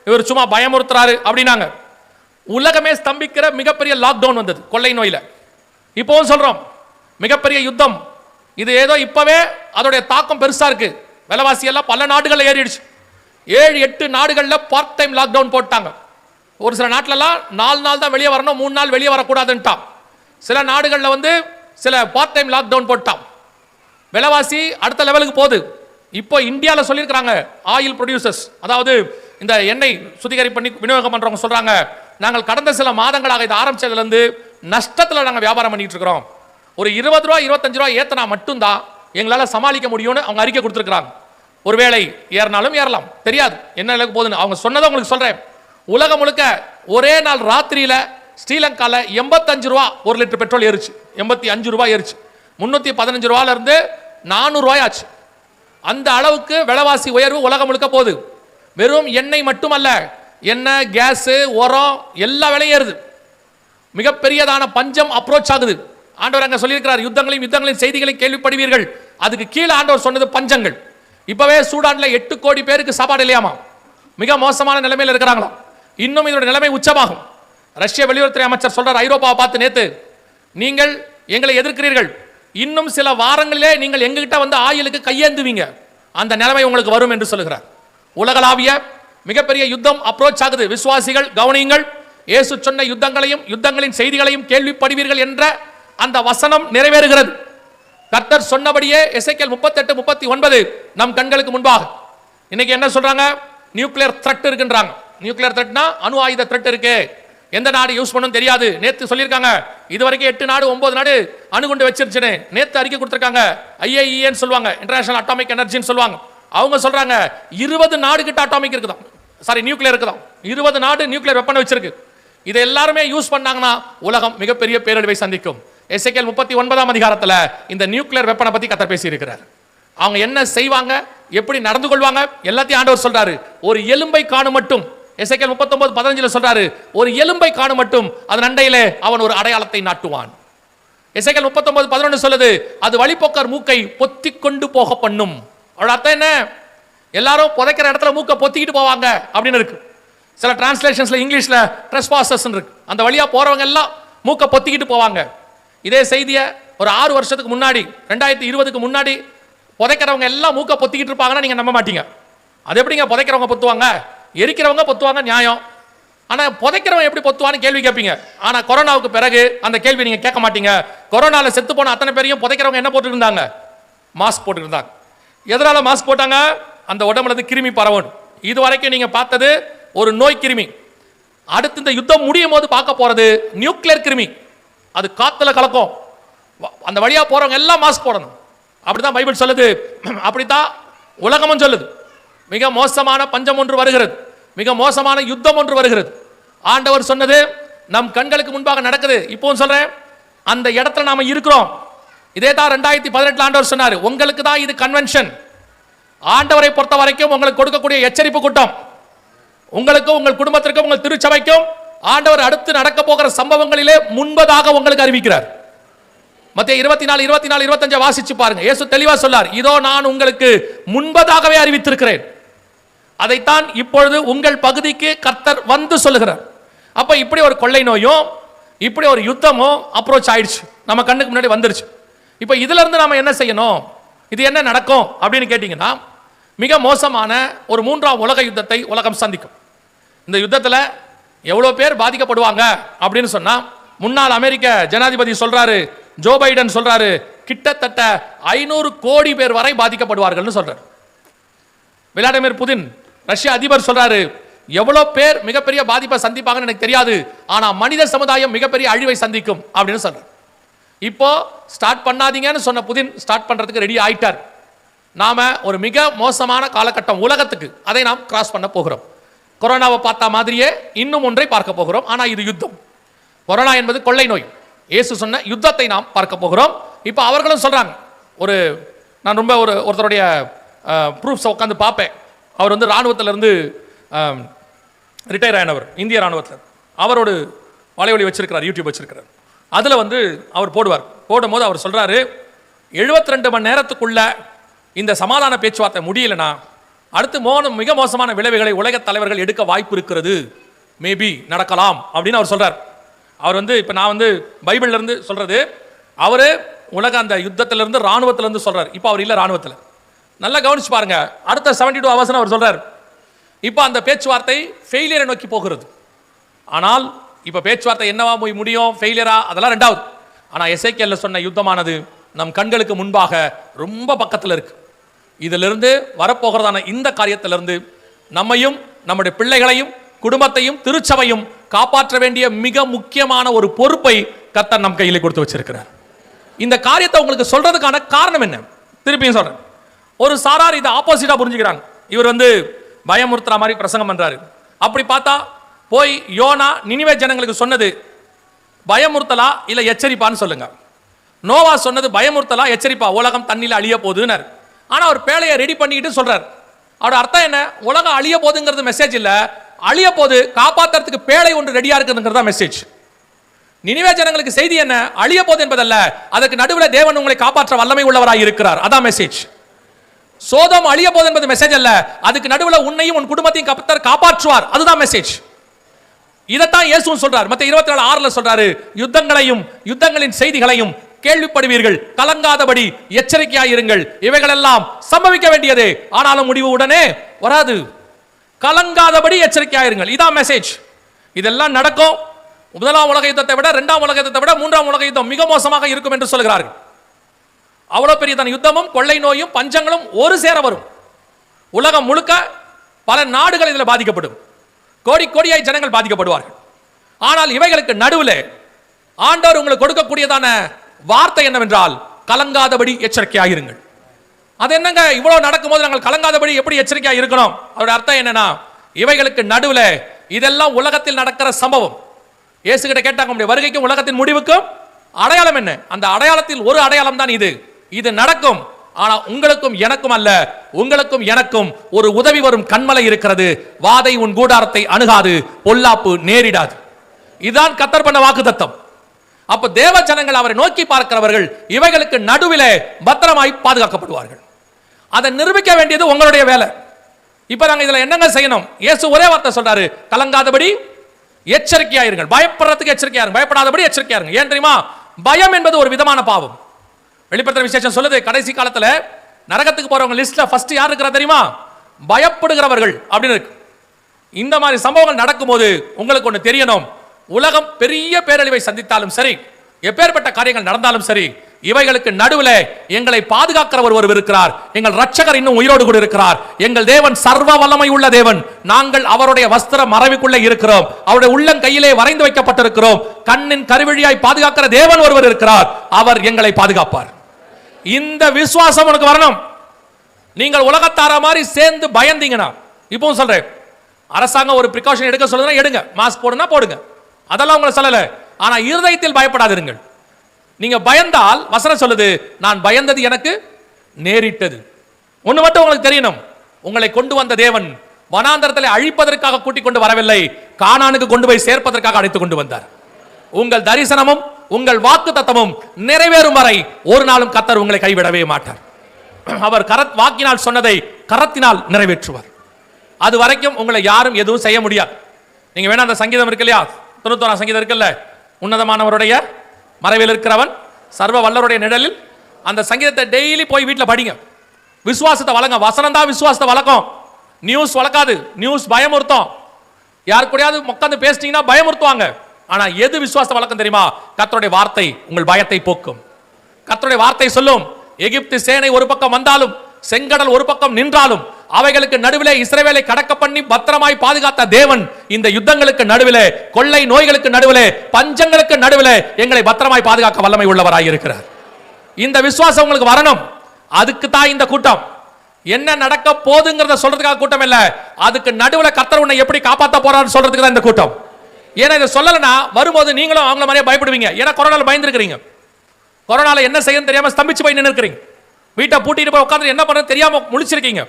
இவர் சும்மா பயமுறுத்துறாரு அப்படின்னாங்க. உலகமே ஸ்தம்பிக்கிற மிகப்பெரிய லாக்டவுன் வந்தது கொள்ளை நோயில. இப்போவும் சொல்றோம் மிகப்பெரிய யுத்தம். இது ஏதோ இப்பவே அதோடைய தாக்கம் பெருசா இருக்கு. விலைவாசி எல்லாம் பல நாடுகளில் ஏறிடுச்சு. 7-8 நாடுகளில் பார்ட் டைம் லாக்டவுன் போட்டாங்க. ஒரு சில நாட்டிலலாம் 4 நாள் தான் வெளியே வரணும், 3 நாள் வெளியே வரக்கூடாதுன்ட்டான். சில நாடுகளில் வந்து சில பார்ட் டைம் லாக்டவுன் போட்டான். விலைவாசி அடுத்த லெவலுக்கு போகுது. இப்போ இந்தியாவில் சொல்லியிருக்கிறாங்க, ஆயில் ப்ரொடியூசர்ஸ், அதாவது இந்த எண்ணெய் சுத்திகரிப்பு பண்ணி விநியோகம் பண்றவங்க சொல்றாங்க, நாங்கள் கடந்த சில மாதங்களாக இதை ஆரம்பிச்சதுலேருந்து நஷ்டத்தில் நாங்கள் வியாபாரம் பண்ணிட்டு இருக்கிறோம். ஒரு 20 ரூபா 25 ரூபா ஏத்தனா மட்டும்தான் எங்களால் சமாளிக்க முடியும்னு அவங்க அறிக்கை கொடுத்துருக்காங்க. ஒருவேளை ஏறினாலும் ஏறலாம், தெரியாது என்ன நிலைக்கு போகுதுன்னு. அவங்க சொன்னதை உங்களுக்கு சொல்றேன். உலகம் முழுக்க ஒரே நாள் ராத்திரியில ஸ்ரீலங்கால 85 ரூபா 1 லிட்டர் பெட்ரோல் ஏறிச்சு. 85 ரூபாய் ஏறிச்சு. 315 ரூபாயில இருந்து 400 ரூபாய் ஆச்சு. அந்த அளவுக்கு விலைவாசி உயர்வு உலகம் முழுக்க போகுது. வெறும் எண்ணெய் மட்டுமல்ல, எண்ணெய், கேஸ், உரம் எல்லா விலையும் ஏறுது. மிகப்பெரியதான பஞ்சம் அப்ரோச் ஆகுது. ஆண்டவர் அங்க சொல்லியிருக்கிறார், யுத்தங்களின் செய்திகளை கேள்விப்படுவீர்கள். அதுக்கு கீழே ஆண்டவர் சொன்னது பஞ்சங்கள். இப்பவே சூடான்ல 8 கோடி பேருக்கு சாப்பாடு இல்லையாமா, மிக மோசமான நிலைமையில் இருக்கிறாங்களாம். இன்னும் இதோட நிலைமை உச்சமாகும். ரஷ்ய வெளியுறவுத்துறை அமைச்சர் சொல்றார் ஐரோப்பாவை பார்த்து நேத்து, நீங்கள் எங்களை எதிர்க்கிறீர்கள், இன்னும் சில வாரங்களிலே நீங்கள் எங்ககிட்ட வந்து ஆயிலுக்கு கையேந்துவீங்க, அந்த நிலைமை உங்களுக்கு வரும் என்று சொல்லுகிறார். உலகளாவிய மிகப்பெரிய யுத்தம் அப்ரோச் ஆகுது. விசுவாசிகள் கவனியுங்கள், இயேசு சொன்ன யுத்தங்களின் செய்திகளையும் கேள்விப்படுவீர்கள் என்ற அந்த வசனம் நிறைவேறுகிறது. கர்த்தர் சொன்னபடியே எசேக்கியேல் 38, 39 நம் கண்களுக்கு முன்பாக. இன்னைக்கு என்ன சொல்றாங்க? நியூக்ளியர் த்ரெட் இருக்குன்றாங்க. நியூக்ளியர் த்ரெட்னா அணு ஆயுத த்ரெட் இருக்கு, எந்த நாடு யூஸ் பண்ணும் தெரியாது. நேத்து சொல்லியிருக்காங்க, இதுவரைக்கும் 8 நாடு 9 நாடு அணுகுண்டு வச்சிருச்சுன்னு நேத்து அறிக்கை கொடுத்திருக்காங்க. IAEA சொல்லுவாங்க, இன்டர்நேஷனல் அட்டாமிக் எனர்ஜின்னு சொல்லுவாங்க. அவங்க சொல்றாங்க 20 நாடு கிட்ட அட்டாமிக் இருக்குதான், சாரி நியூக்ளியர் இருக்குதான். 20 நாடு நியூக்ளியர் வெப்பன் வச்சிருக்கு. இதை எல்லாருமே யூஸ் பண்ணாங்கன்னா உலகம் மிகப்பெரிய பேரழிவை சந்திக்கும். எசேக்கியேல் 39ஆம் அதிகாரத்துல இந்த நியூக்ளியர் வெப்பனை பத்தி கர்த்தர் பேசி இருக்கிறார். அவங்க என்ன செய்வாங்க, எப்படி நடந்து கொள்வாங்க, எல்லாத்தையும் ஆண்டவர் சொல்றாரு. ஒரு எலும்பை காணும் மட்டும், எசேக்கியேல் 39:15 சொல்றாரு, ஒரு எலும்பை காணும் மட்டும் அதன் அண்டையிலே அவன் ஒரு அடையாளத்தை நாட்டுவான். எசேக்கியேல் 39:11 சொல்லுது, அது வழிபோக்கர் மூக்கை பொத்தி கொண்டு போக பண்ணும். அவரோட அர்த்தம் என்ன? எல்லாரும் புதைக்கிற இடத்துல மூக்கை பொத்திக்கிட்டு போவாங்க அப்படின்னு இருக்கு. சில டிரான்ஸ்லேஷன்ஸ்ல இங்கிலீஷ்ல ட்ரெஸ்பாசஸ் இருக்கு. அந்த வழியா போறவங்க எல்லாம் மூக்கை பொத்திக்கிட்டு போவாங்க. இதே செய்தியை ஒரு 6 வருஷத்துக்கு முன்னாடி 2020க்கு முன்னாடி புதைக்கிறவங்க எல்லாம் மூக்கை பொத்திக்கிட்டு இருப்பாங்கன்னா நீங்க நம்ப மாட்டீங்க. அது எப்படிங்க புதைக்கிறவங்க பொத்துவாங்க? எரிக்கிறவங்க பொத்துவாங்க, நியாயம். ஆனா புதைக்கிறவங்க எப்படி பொத்துவான்னு கேள்வி கேட்பீங்க. ஆனா கொரோனாவுக்கு பிறகு அந்த கேள்வி நீங்க கேட்க மாட்டீங்க. கொரோனால செத்து போன அத்தனை பேரையும் புதைக்கிறவங்க என்ன போட்டு இருந்தாங்க? மாஸ்க் போட்டு இருந்தாங்க. எதனால மாஸ்க் போட்டாங்க? அந்த உடம்புல இருந்து கிருமி பரவும். இது வரைக்கும் நீங்க பார்த்தது ஒரு நோய் கிருமி. அடுத்து இந்த யுத்தம் முடியும் போது பார்க்க போறது நியூக்ளியர் கிருமி. அது காத்துல கலக்கும். அந்த வழியா போறவங்க எல்லாம் மாஸ்க் போடணும். அப்படிதான் பைபிள் சொல்லுது, அப்படித்தான் உலகமும் சொல்லுது. மிக மோசமான பஞ்சம் ஒன்று வருகிறது, மிக மோசமான யுத்தம் ஒன்று வருகிறது. ஆண்டவர் சொன்னது நம் கண்களுக்கு முன்பாக நடக்குது. இப்பவும் சொல்றேன், அந்த இடத்துல நாம இருக்கிறோம். இதே தான் 2018 ஆண்டவர் சொன்னார், உங்களுக்கு தான் இது கன்வென்ஷன். ஆண்டவரை பொறுத்த வரைக்கும் உங்களுக்கு கொடுக்கக்கூடிய எச்சரிப்பு கூட்டம், உங்களுக்கும் உங்கள் குடும்பத்திற்கும் உங்கள் திருச்சபைக்கும் ஆண்டவர் அடுத்து நடக்க போகிற சம்பவங்களிலே முன்பதாக உங்களுக்கு அறிவிக்கிறார். மத்தேயு 24:24-25 வாசிச்சு பாருங்க. இயேசு தெளிவா சொல்லார், இதோ நான் உங்களுக்கு முன்பதாகவே அறிவித்திருக்கிறேன், அதைத்தான் இப்பொழுது உங்கள் பகுதிக்கு கர்த்தர் வந்து சொல்லுகிறார். அப்ப இப்படி ஒரு கொள்ளை நோயும் இப்படி ஒரு யுத்தமும் அப்ரோச் ஆயிடுச்சு, நம்ம கண்ணுக்கு முன்னாடி வந்துருச்சு. இப்ப இதுல இருந்து நாம என்ன செய்யணும், இது என்ன நடக்கும் அப்படின்னு கேட்டீங்கன்னா, மிக மோசமான ஒரு 3ஆம் உலக யுத்தத்தை உலகம் சந்திக்கும். இந்த யுத்தத்தில் எவ்வளோ பேர் பாதிக்கப்படுவாங்க அப்படின்னு சொன்னா, முன்னாள் அமெரிக்க ஜனாதிபதி சொல்றாரு, ஜோ பைடன் சொல்றாரு, கிட்டத்தட்ட 500 கோடி பேர் வரை பாதிக்கப்படுவார்கள் சொல்றாரு. விளாடிமிர் புதின் ரஷ்ய அதிபர் சொல்றாரு, எவ்வளவு பேர் மிகப்பெரிய பாதிப்பை சந்திப்பாங்கன்னு எனக்கு தெரியாது, ஆனா மனித சமுதாயம் மிகப்பெரிய அழிவை சந்திக்கும் அப்படின்னு சொல்றாரு. இப்போ ஸ்டார்ட் பண்ணாதீங்கன்னு சொன்ன புதின் ஸ்டார்ட் பண்றதுக்கு ரெடி ஆயிட்டார். நாம ஒரு மிக மோசமான காலகட்டம் உலகத்துக்கு, அதை நாம் கிராஸ் பண்ண போகிறோம். கொரோனாவை பார்த்த மாதிரியே இன்னும் ஒன்றை பார்க்க போகிறோம். ஆனா இது யுத்தம். கொரோனா என்பது கொள்ளை நோய். இயேசு சொன்ன யுத்தத்தை நாம் பார்க்க போகிறோம். இப்போ அவர்களும் சொல்றாங்க, நான் ரொம்ப ஒருத்தருடைய ப்ரூஃப்ஸை உட்காந்து பார்ப்பேன். அவர் வந்து இராணுவத்திலிருந்து ரிட்டையர் ஆனவர், இந்திய இராணுவத்தில். அவரோட வலைவலி வச்சிருக்கிறார், யூடியூப் வச்சிருக்கிறார். அதில் வந்து அவர் போடும்போது அவர் சொல்றாரு, 72 மணி நேரத்துக்குள்ள இந்த சமாதான பேச்சுவார்த்தை முடியலனா அடுத்து மிக மோசமான விளைவுகளை உலக தலைவர்கள் எடுக்க வாய்ப்பு இருக்கிறது, மேபி நடக்கலாம் அப்படின்னு அவர் சொல்றார். அவர் வந்து இப்போ நான் வந்து பைபிள்ல இருந்து சொல்றது, அவரு உலக அந்த யுத்தத்திலிருந்து இராணுவத்திலிருந்து சொல்றாரு. இப்போ அவர் இல்லை ராணுவத்தில். நல்லா கவனிச்சு பாருங்க, அடுத்த 72 hours அவர் சொல்றார், இப்போ அந்த பேச்சுவார்த்தை ஃபெயிலியரை நோக்கி போகிறது. ஆனால் இப்போ பேச்சுவார்த்தை என்னவா போய் முடியும், ஃபெயிலியரா, அதெல்லாம் ரெண்டாவது. ஆனால் எசேக்கியேல் சொன்ன யுத்தமானது நம் கண்களுக்கு முன்பாக ரொம்ப பக்கத்தில் இருக்கு. இதிலிருந்து வரப்போகிறதான இந்த காரியத்திலிருந்து நம்மையும் நம்முடைய பிள்ளைகளையும் குடும்பத்தையும் திருச்சபையும் காப்பாற்ற வேண்டிய மிக முக்கியமான ஒரு பொறுப்பை கர்த்தர் நம் கையில் கொடுத்து வச்சிருக்கிறார். இந்த காரியத்தை உங்களுக்கு சொல்றதுக்கான காரணம் என்ன, திருப்பியும் சொல்றேன். ஒரு சாரார் இதை ஆப்போசிட்டா புரிஞ்சுக்கிறாங்க. இவர் வந்து பயமுறுத்துற மாதிரி பிரசங்கம் பண்றாரு. அப்படி பார்த்தா போய் யோனா நினிவே ஜனங்களுக்கு சொன்னது பயமுறுத்தலா இல்ல எச்சரிப்பான்னு சொல்லுங்க. நோவா சொன்னது பயமுறுத்தலா எச்சரிப்பா, உலகம் தண்ணியில் அழிய போகுதுன்னு. ஆனா அவர் பேழையை ரெடி பண்ணிட்டு சொல்றார். அவரோட அர்த்தம் என்ன, உலகம் அழிய போகுதுங்கிறது மெசேஜ் இல்ல, அழிய போது காப்பாத்துறதுக்கு பேழை ஒன்று ரெடியா இருக்குதுங்கிறதா மெசேஜ். நினிவே ஜனங்களுக்கு செய்தி என்ன, அழிய போது என்பதல்ல, அதற்கு நடுவில் தேவன் உங்களை காப்பாற்ற வல்லமை உள்ளவராய் இருக்கிறார், அதான் மெசேஜ். சோதோம் அழிய போது என்பது மெசேஜ் அல்ல, அதுக்கு நடுவில் உன்னையும் உன் குடும்பத்தையும் கர்த்தர் காப்பாற்றுவார், அதுதான் மெசேஜ். இதைத்தான் இயேசு சொல்றார். மத்தேயு 24:6 சொல்றாரு, யுத்தங்களின் செய்திகளையும் கேள்விப்படுவீர்கள், கலங்காதபடி எச்சரிக்கையாயிருங்கள், இவைகளெல்லாம் சம்பவிக்க வேண்டியதே, ஆனாலும் முடிவு உடனே வராது. கலங்காதபடி எச்சரிக்கையாயிருங்கள், இதான் மெசேஜ். இதெல்லாம் நடக்கும். முதலாம் உலக யுத்தத்தை விட 2ஆம் உலக யுத்தத்தை விட 3ஆம் உலக யுத்தம் மிக மோசமாக இருக்கும் என்று சொல்கிறார்கள். அவ்வளவு பெரிய தன் யுத்தமும் கொள்ளை நோயும் பஞ்சங்களும் ஒரு சேர வரும். உலகம் முழுக்க பல நாடுகள் இதில் பாதிக்கப்படும், கோடி கோடியாய் ஜனங்கள் பாதிக்கப்படுவார்கள். ஆனால் இவைகளுக்கு நடுவில் ஆண்டவர் உங்களுக்கு கொடுக்கக்கூடியதான வார்த்தை என்னவென்றால், கலங்காதபடி எச்சரிக்கையாயிருங்கள். அது என்னங்க, இவ்வளவு நடக்கும்போது நாங்கள் கலங்காதபடி எப்படி எச்சரிக்கையா இருக்கணும்? அதோட அர்த்தம் என்னன்னா, இவைகளுக்கு நடுவில் இதெல்லாம் உலகத்தில் நடக்கிற சம்பவம். இயேசு கிட்ட கேட்டாங்க, உங்களுடைய வருகைக்கும் உலகத்தின் முடிவுக்கும் அடையாளம் என்ன? அந்த அடையாளத்தில் ஒரு அடையாளம் தான் இது நடக்கும். ஆனா உங்களுக்கும் எனக்கும் அல்ல, உங்களுக்கும் எனக்கும் ஒரு உதவி வரும் கண்மலை இருக்கிறது. வாதை உன் கூடாரத்தை அணுகாது, பொல்லாப்பு நேரிடாது. இதுதான் கர்த்தர் பண்ண வாக்குத்தத்தம். அப்ப தேவ ஜனங்கள் அவரை நோக்கி பார்க்கிறவர்கள் இவைகளுக்கு நடுவிலே பத்திரமாய் பாதுகாக்கப்படுவார்கள். அதை நிரூபிக்க வேண்டியது உங்களுடைய வேலை. இப்ப நாங்க இதுல என்னங்க செய்யணும்? இயேசு ஒரே வார்த்தை சொல்றாரு, கலங்காதபடி எச்சரிக்கையாயிருங்கள். பயப்படுறதுக்கு எச்சரிக்கையாருங்க, பயப்படாதபடி எச்சரிக்கையாருங்க. ஏன் தெரியுமா? பயம் என்பது ஒரு விதமான பாவம். வெளிப்படுத்துற விசேஷம் சொல்லுது, கடைசி காலத்துல நரகத்துக்கு போறவங்க லிஸ்ட்ல ஃபர்ஸ்ட் யார் இருக்கிறா தெரியுமா? பயப்படுகிறவர்கள் அப்படின்னு இருக்கு. இந்த மாதிரி சம்பவங்கள் நடக்கும்போது உங்களுக்கு ஒன்று தெரியணும், உலகம் பெரிய பேரழிவை சந்தித்தாலும் சரி, எப்பேற்பட்ட காரியங்கள் நடந்தாலும் சரி, இவைகளுக்கு நடுவில் எங்களை பாதுகாக்கிற ஒருவர் இருக்கிறார். எங்கள் ரட்சகர் இன்னும் உயிரோடு கூட இருக்கிறார். எங்கள் தேவன் சர்வ வல்லமை உள்ள தேவன். நாங்கள் அவருடைய வஸ்திர மறைவுக்குள்ளே இருக்கிறோம். அவருடைய உள்ளம் கையிலே வரைந்து வைக்கப்பட்டிருக்கிறோம். கண்ணின் கருவழியாய் பாதுகாக்கிற தேவன் ஒருவர் இருக்கிறார். அவர் எங்களை பாதுகாப்பார். இந்த விசுவாசம் உனக்கு வரணும். நீங்கள் உலகத்தார மாதிரி சேர்ந்து பயந்தீங்கன்னா, இப்பவும் சொல்றேன், அரசாங்கம் ஒரு பிரிகாஷன் எடுக்க சொல்லுதுன்னா எடுங்க, மாஸ்க் போடுனா போடுங்க, அதெல்லாம் உங்களை சொல்லல. ஆனா இருதயத்தில் பயப்படாதிருங்கள். நீங்க பயந்தால் வசனம் சொல்லுது, நான் பயந்தது எனக்கு நேரிட்டது. ஒண்ணு மட்டும் உங்களுக்கு தெரியணும், உங்களை கொண்டு வந்த தேவன் வனாந்தரத்தில் அழிப்பதற்காக கூட்டிக் கொண்டு வரவில்லை, கானானுக்கு கொண்டு போய் சேர்ப்பதற்காக அழைத்துக் கொண்டு வந்தார். உங்கள் தரிசனமும் உங்கள் வாக்குத்தத்தமும் நிறைவேறும் வரை ஒரு நாளும் கர்த்தர் உங்களை கைவிடவே மாட்டார். அவர் வாக்கினால் சொன்னதை கரத்தினால் நிறைவேற்றுவார். அது வரைக்கும் உங்களை யாரும் எதுவும் செய்ய முடியாது. நீங்க வேணா அந்த சங்கீதம் இருக்கு இல்லையா, 91 சங்கீதம் இருக்குல்ல, உன்னதமானவருடைய மறைவில் இருக்கிறவன் சர்வ வல்லருடைய நிழலில், அந்த சங்கீதத்தை டெய்லி போய் வீட்டில் படிங்க. விசுவாசத்தை வளங்க. வசனம் தான் விசுவாசத்தை வளர்க்கும். நியூஸ் வளர்க்காது. நியூஸ் பயமுறுத்தும். யாரு கூடயாவது உட்கார்ந்து பேசிட்டீங்கன்னா பயமுறுத்துவாங்க. ஆனா எது விசுவாசத்தை வளர்க்கும் தெரியுமா? கர்த்தருடைய வார்த்தை உங்கள் பயத்தை போக்கும். கர்த்தருடைய வார்த்தை சொல்லும், எகிப்து சேனை ஒரு பக்கம் வந்தாலும், செங்கடல் ஒரு பக்கம் நின்றாலும், அவைகளுக்கு நடுவிலே இஸ்ரவேலை கடக்க பண்ணி பத்திரமாய் பாதுகாத்த தேவன் இந்த யுத்தங்களுக்கு நடுவிலே, கொள்ளை நோய்களுக்கு நடுவிலே, பஞ்சங்களுக்கு நடுவிலே எங்களை பத்திரமாய் பாதுகாக்க வல்லமை உள்ளவராய் இருக்கிறார். இந்த விசுவாசம் உங்களுக்கு வரணும். அதுக்கு தான் இந்த கூட்டம். என்ன நடக்க போகுதுங்கிறத சொல்றதுக்காக கூட்டம் இல்ல, அதுக்கு நடுவுல கர்த்தர் உன்னை எப்படி காப்பாத்த போறான்னு சொல்றதுக்கு தான் இந்த கூட்டம். ஏன்னா இதை சொல்லலனா வரும்போது நீங்களும் அவங்கள மாதிரியே பயப்படுவீங்க. ஏன்னா கொரோனால பயந்துருக்கிறீங்க. கொரோனால என்ன செய்யணும் தெரியாம ஸ்தம்பிச்சு போய் நின்று இருக்கிறீங்க. வீட்டை பூட்டிட்டு போய் உட்கார்ந்து என்ன பண்றது தெரியாம முழிச்சிருக்கீங்க.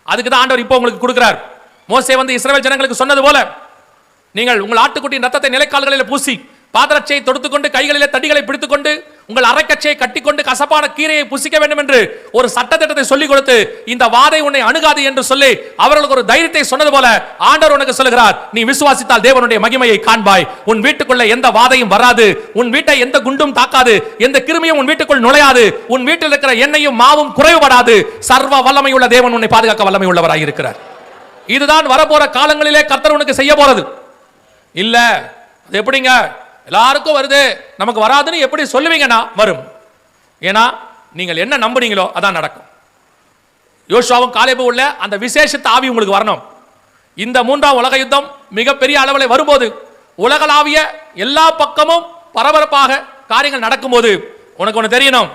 அதுக்கு தான் ஆண்டவர் இப்போ உங்களுக்கு கொடுக்கிறார். மோசே வந்து இஸ்ரவேல் ஜனங்களுக்கு சொன்னது போல, நீங்கள் உங்கள் ஆட்டுக்குட்டியின் ரத்தத்தை நிலைக்கால்களில் பூசி, பாதரட்சையை தொடுத்துக்கொண்டு, கைகளிலே தடிகளை பிடித்துக்கொண்டு, உங்கள் அரைக்கச்சையை கட்டிக்கொண்டு, கசப்பான கீரையை புசிக்க வேண்டும் என்று ஒரு சட்டத்திட்டத்தை சொல்லிக் கொடுத்து, இந்த வாதை உன்னை அணுகாது என்று சொல்லி அவர்களுக்கு ஒரு தைரியத்தை சொன்னது போல ஆண்டவர் உனக்கு சொல்லுகிறார், நீ விசுவாசித்தால் தேவனுடைய மகிமையை காண்பாய். உன் வீட்டுக்குள்ள எந்த வாதையும் வராது, உன் வீட்டை எந்த குண்டும் தாக்காது, எந்த கிருமியும் உன் வீட்டுக்குள் நுழையாது, உன் வீட்டில் இருக்கிற எண்ணெயும் மாவும் குறைவுபடாது. சர்வ வல்லமை உள்ள தேவன் உன்னை பாதுகாக்க வல்லமை உள்ளவராய் இருக்கிறார். இதுதான் வரப்போற காலங்களிலே கர்த்தர் உனக்கு செய்ய போறது. இல்ல அது எப்படிங்க எல்லாருக்கும் வருது நமக்கு வராதுன்னு எப்படி சொல்லுவீங்கன்னா வரும். ஏன்னா நீங்கள் என்ன நம்புறீங்களோ அதான் நடக்கும். யோசுவாவும் காலேபும் உள்ள அந்த விசேஷத்த ஆவி உங்களுக்கு வரணும். இந்த 3ஆம் உலக யுத்தம் மிகப்பெரிய அளவில் வரும்போது, உலகளாவிய எல்லா பக்கமும் பரபரப்பாக காரியங்கள் நடக்கும்போது உனக்கு ஒன்று தெரியணும்,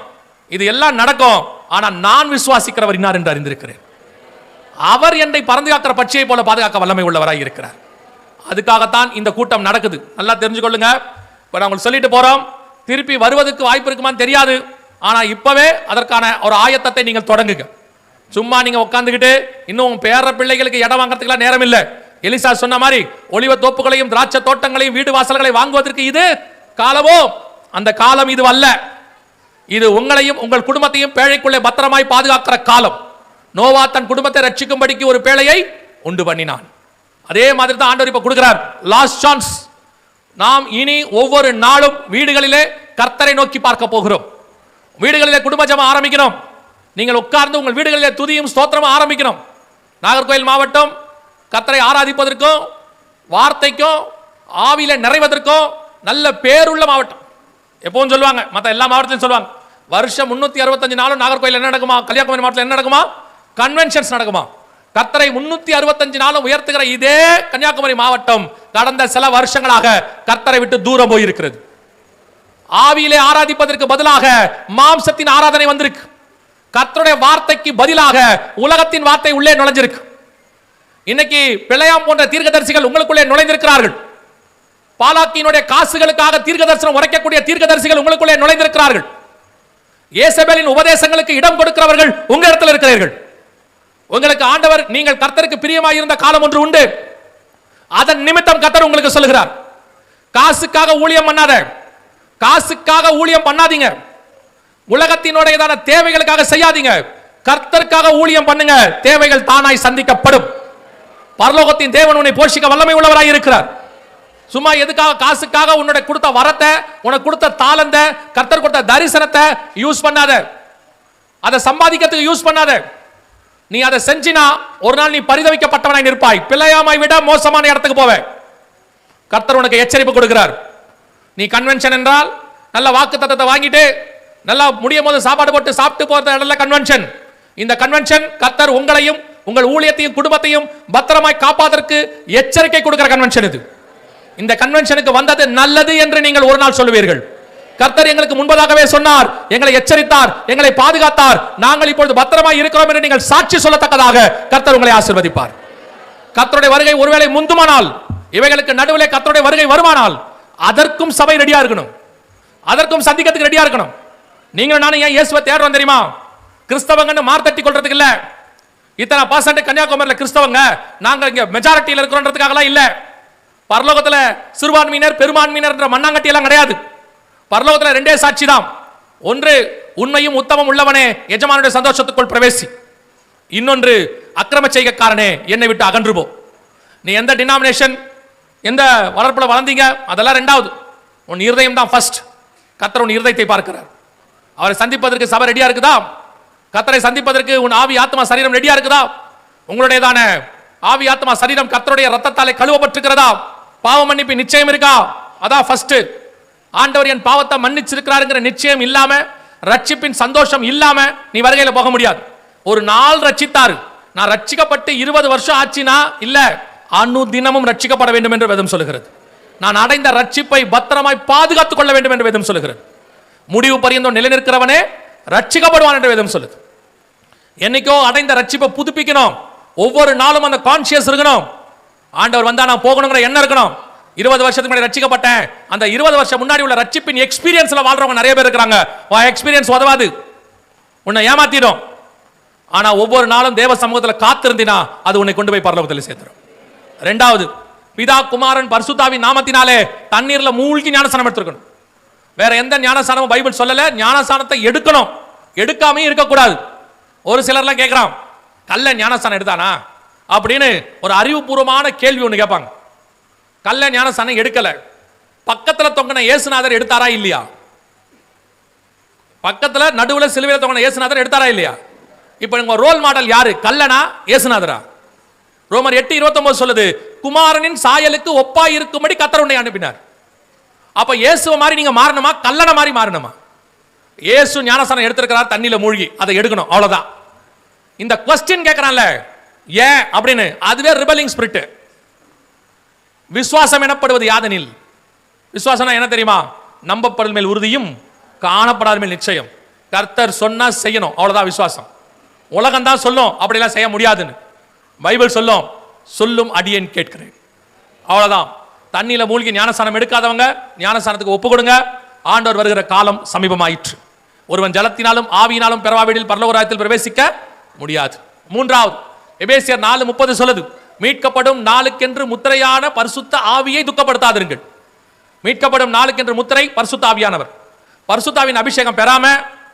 இது எல்லாம் நடக்கும். ஆனா நான் விசுவாசிக்கிறவர் இன்னார் என்று அறிந்திருக்கிறேன். அவர் என்னை பறந்து காக்கிற பட்சியை போல பாதுகாக்க வல்லமை உள்ளவராய் இருக்கிறார். அதுக்காகத்தான் இந்த கூட்டம் நடக்குது. நல்லா தெரிஞ்சுக்கொள்ளுங்க. இப்போ நாங்கள் சொல்லிட்டு போறோம், திருப்பி வருவதற்கு வாய்ப்பு இருக்குமான்னு தெரியாது. ஆனா இப்பவே அதற்கான ஒரு ஆயத்தத்தை நீங்கள் தொடங்குங்க. சும்மா நீங்க உட்கார்ந்துக்கிட்டு இன்னும் பேர பிள்ளைகளுக்கு இடம் வாங்குறதுக்குலாம் நேரம் இல்லை. எலிசா சொன்ன மாதிரி ஒலிவ தோப்புகளையும் திராட்சை தோட்டங்களையும் வீடு வாசல்களை வாங்குவதற்கு இது காலமோ? அந்த காலம் இது அல்ல. இது உங்களையும் உங்கள் குடும்பத்தையும் பேழைக்குள்ளே பத்திரமாய் பாதுகாக்கிற காலம். நோவா தன் குடும்பத்தை ரட்சிக்கும்படிக்கு ஒரு பேழையை உண்டு பண்ணினான். அதே மாதிரி தான் ஆண்டவர் இப்ப கொடுக்கிறார். Last chance. நாம் இனி ஒவ்வொரு நாளும் வீடுகளிலே கர்த்தரை நோக்கி பார்க்க போகிறோம். வீடுகளிலே குடும்ப ஜெபம் ஆரம்பிக்கிறோம். நீங்கள் உட்கார்ந்து உங்கள் வீடுகளிலே துதியும் ஸ்தோத்திரமும் ஆரம்பிக்கிறோம். நாகர்கோயில் மாவட்டம் கர்த்தரை ஆராதிப்பதற்கும் வார்த்தைக்கும் ஆவியில நிறைவதற்கும் நல்ல பேருள்ள மாவட்டம். எப்பவும் சொல்லுவாங்க, மற்ற எல்லா மாவட்டத்திலும் சொல்லுவாங்க, வருஷம் 365 நாளும் நாகர்கோயில் என்ன நடக்குமா, கன்னியாகுமரி மாவட்டத்தில் என்ன நடக்குமா, கன்வென்ஷன்ஸ் நடக்குமா. கர்த்தரை 365 நாளும் உயர்த்துகிற இதே கன்னியாகுமரி மாவட்டம் கடந்த சில வருஷங்களாக கர்த்தரை விட்டு தூரம் போயிருக்கிறது. ஆவியிலே ஆராதிப்பதற்கு பதிலாக மாம்சத்தின் ஆராதனை வந்திருக்கு. கர்த்தருடைய வார்த்தைக்கு பதிலாக உலகத்தின் வார்த்தை உள்ளே நுழைஞ்சிருக்கு. இன்னைக்கு பிள்ளையாம் போன்ற தீர்க்கதரிசிகள் உங்களுக்குள்ளே நுழைந்திருக்கிறார்கள். பாலாக்கினுடைய காசுகளுக்காக தீர்க்கதரிசனம் உரைக்கக்கூடிய தீர்க்கதரிசிகள் உங்களுக்குள்ளே நுழைந்திருக்கிறார்கள். இயேசபேலின் உபதேசங்களுக்கு இடம் கொடுக்கிறவர்கள் உங்க இடத்துல இருக்கிறீர்கள். உங்களுக்கு ஆண்டவர், நீங்கள் கர்த்தருக்கு பிரியமாய் இருந்த காலம் ஒன்று உண்டு. அதன் நிமித்தம் கர்த்தர் உங்களுக்கு சொல்லுகிறார், காசுக்காக ஊழியம் பண்ணாத, காசுக்காக ஊழியம் பண்ணாதீங்க, உலகத்தினுடையதான தேவைகளுக்காக செய்யாதீங்க, கர்த்தருக்காக ஊழியம் பண்ணுங்க. தேவைகள் தானாய் சந்திக்கப்படும். பரலோகத்தின் தேவன் உன்னை போஷிக்க வல்லமை உள்ளவராய் இருக்கிறார். சும்மா எதுக்காக காசுக்காக உன்னுடைய கொடுத்த வரத்தை, உனக்கு கொடுத்த தாளந்த, கர்த்தர் கொடுத்த தரிசனத்தை யூஸ் பண்ணாத, அதை சம்பாதிக்கிறதுக்கு யூஸ் பண்ணாத. நீ அதை செஞ்சினா ஒரு நாள் நீ பரிதவிக்கப்பட்டவனாய் நிற்பாய். பிள்ளையாமை விட மோசமான இடத்துக்கு போவே. கர்த்தர் உனக்கு எச்சரிப்பு கொடுக்கிறார். நீ கன்வென்ஷன் என்றால் நல்ல வாக்கு தத்தத்தை வாங்கிட்டு நல்லா முடியும் போது சாப்பாடு போட்டு சாப்பிட்டு போறது நல்ல கன்வென்ஷன். இந்த கன்வென்ஷன் கர்த்தர் உங்களையும் உங்கள் ஊழியத்தையும் குடும்பத்தையும் பத்திரமாய் காப்பாதற்கு எச்சரிக்கை கொடுக்கிற கன்வென்ஷன் இது. இந்த கன்வென்ஷனுக்கு வந்தது நல்லது என்று நீங்கள் ஒரு நாள் சொல்லுவீர்கள். கர்த்தர் எங்களுக்கு முன்பதாகவே சொன்னார், எங்களை எச்சரித்தார், எங்களை பாதுகாத்தார், நாங்கள் இப்பொழுது பத்திரமாய் இருக்கிறோம் என்று நீங்கள் சாட்சி சொல்லத்தக்கதாக கர்த்தர் உங்களை ஆசீர்வதிப்பார். கர்த்தருடைய வருகை ஒருவேளை முந்துமானால், இவைகளுக்கு நடுவில் கர்த்தருடைய வருகை வருமானால், அதற்கும் சபை ரெடியா இருக்கணும், அதற்கும் சந்திக்கிறதுக்கு ரெடியா இருக்கணும். நீங்களும் நானும் ஏன் இயேசுவை தேடுறோம் தெரியுமா? கிறிஸ்தவங்கன்னு மார்த்தட்டி கொள்றதுக்கு இல்ல, இத்தனை % கன்னியாகுமரியில் கிறிஸ்தவங்க, நாங்க இங்க மெஜாரிட்டியில் இருக்கிறோன்றதுக்காகலாம் இல்ல. பரலோகத்துல சிறுபான்மையினர் பெரும்பான்மையினர் என்ற மண்ணாங்கட்டி எல்லாம் கிடையாது. பரலோகத்துல 2 சாட்சி தான். ஒன்று, உண்மையும் உத்தமம் உள்ளவனே எஜமானுடைய சந்தோஷத்துக்குள் பிரவேசி. இன்னொன்று, அக்கிரம செய்கைக்காரனே என்னை விட்டு அகன்று போ. நீ எந்த டினாமினேஷன் எந்த வளர்ப்புல வளர்ந்தீங்க அதெல்லாம் ரெண்டாவது, உன் இருதயம் தான் ஃபர்ஸ்ட். கர்த்தர் உன் இருதயத்தை பார்க்கிறார். அவரை சந்திப்பதற்கு சபை ரெடியா இருக்குதா? கர்த்தரை சந்திப்பதற்கு உன் ஆவி ஆத்மா சரீரம் ரெடியா இருக்குதா? உங்களுடையதான ஆவி ஆத்மா சரீரம் கர்த்தருடைய ரத்தத்தாலே கழுவப்பட்டிருக்கிறதா? பாவ மன்னிப்பு நிச்சயம் இருக்கா? அதான் ஃபர்ஸ்ட். ஆண்டவர் என் பாவத்தை மன்னிச்சிருக்கிறாருங்கிற நிச்சயம் இல்லாம, ரட்சிப்பின் சந்தோஷம் இல்லாம நீ வருகையில போக முடியாது. ஒரு நாள் ரட்சித்தாரு, நான் ரட்சிக்கப்பட்டு 20 வருஷம் ஆச்சுனா இல்ல, அனுதினமும் ரட்சிக்கப்பட வேண்டும் என்று வேதம் சொல்லுகிறது. நான் அடைந்த ரட்சிப்பை பத்திரமாய் பாதுகாத்துக் கொள்ள வேண்டும் என்று வேதம் சொல்லுகிறது. முடிவு பரியந்தம் நிலை நிற்கிறவனே ரட்சிக்கப்படுவான் என்று வேதம் சொல்லுது. என்னைக்கோ அடைந்த ரட்சிப்பை புதுப்பிக்கணும். ஒவ்வொரு நாளும் அந்த கான்சியஸ் இருக்கணும். ஆண்டவர் வந்தா நான் போகணுங்கிற எண்ணம் இருக்கணும். 20 வருஷத்துக்கு முன்னாடி ரட்சிக்கப்பட்டேன், அந்த 20 வருஷம் முன்னாடி உள்ள ரட்சிப்பின் எக்ஸ்பீரியன்ஸ்ல வாழ்றவங்க நிறைய பேர் இருக்காங்க. எக்ஸ்பீரியன்ஸ் உதவாது, உன்னை ஏமாத்திடும். ஆனா ஒவ்வொரு நாளும் தேவ சமூகத்தில் காத்திருந்தினா அது உன்னை கொண்டு போய் பரலோகத்தில் சேர்த்துரும். ரெண்டாவது, பிதா குமாரன் பரிசுத்தாவின் நாமத்தினாலே தண்ணீர்ல மூழ்கி ஞானஸ்நானம் எடுத்துக்கணும். வேற எந்த ஞானஸ்நானமும் பைபிள் சொல்லல. ஞானஸ்நானத்தை எடுக்கணும், எடுக்காம இருக்கக்கூடாது. ஒரு சிலர்லாம் கேட்கிறான், கல்ல ஞானஸ்நானம் எடுத்தானா அப்படின்னு ஒரு அறிவுபூர்வமான கேள்வி ஒன்று கேட்பாங்க. கல்ல ஞானஸ்நானம் எடுக்கல, பக்கத்துல தொங்கின இயேசுநாதர் எடுத்தாரா இல்லையா? பக்கத்துல நடுவுல சிலுவையில் தொங்கின இயேசுநாதர் எடுத்தாரா இல்லையா? இப்ப உங்க ரோல் மாடல் யாரு, கல்லனா இயேசுநாதரா? ரோமர் 8:29 சொல்லுது, குமாரனின் சாயலுக்கு ஒப்பாய் இருக்கும்படி கர்த்தர் உன்னை அனுப்பினார். அப்ப இயேசுவ மாதிரி நீங்க மாறணுமா, கல்லன மாதிரி மாறணுமா? இயேசு ஞானஸ்நானம் எடுத்திருக்கிறார் தண்ணியில மூழ்கி, அதை எடுக்கணும், அவ்வளவுதான். இந்த क्वेश्चन கேட்கறான்ல ஏன் அப்படின்னு, அதுவே ரிபலிங் ஸ்பிரிட். விசுவாசம் எனப்படுவது யாதெனில், விசுவாசம்னா என்ன தெரியுமா? நம்பப்படுதல் மேல் உறுதியும் காணப்படாத மேல் நிச்சயம். கர்த்தர் சொன்னா செய்யணும், அவ்வளவுதான் விசுவாசம். உலகம் தான் சொல்லும் அப்படிலாம் செய்ய முடியாதுன்னு, பைபிள் சொல்லும், சொல்லும் அடியேன் கேட்கிறேன், அவ்வளவுதான். தண்ணியில மூழ்கி ஞானஸ்நானம் எடுக்காதவங்க ஞானஸ்நானத்துக்கு ஒப்பு கொடுங்க. ஆண்டவர் வருகிற காலம் சமீபமாயிற்று. ஒருவன் ஜலத்தினாலும் ஆவியினாலும் பெறவாவிடில் பரலோக ராஜ்யத்தில் பிரவேசிக்க முடியாது. மூன்றாவது, எபேசியர் 4:30 சொல்லுது, மீட்கப்படும் நாளுக்கென்று முத்திரையான பரிசுத்த ஆவியை துக்கப்படுத்தாதிருங்கள். மீட்கப்படும் நாளுக்கென்று முத்திரை பரிசுத்த ஆவியானவர். பரிசுத்தாவின் அபிஷேகம் பெறாம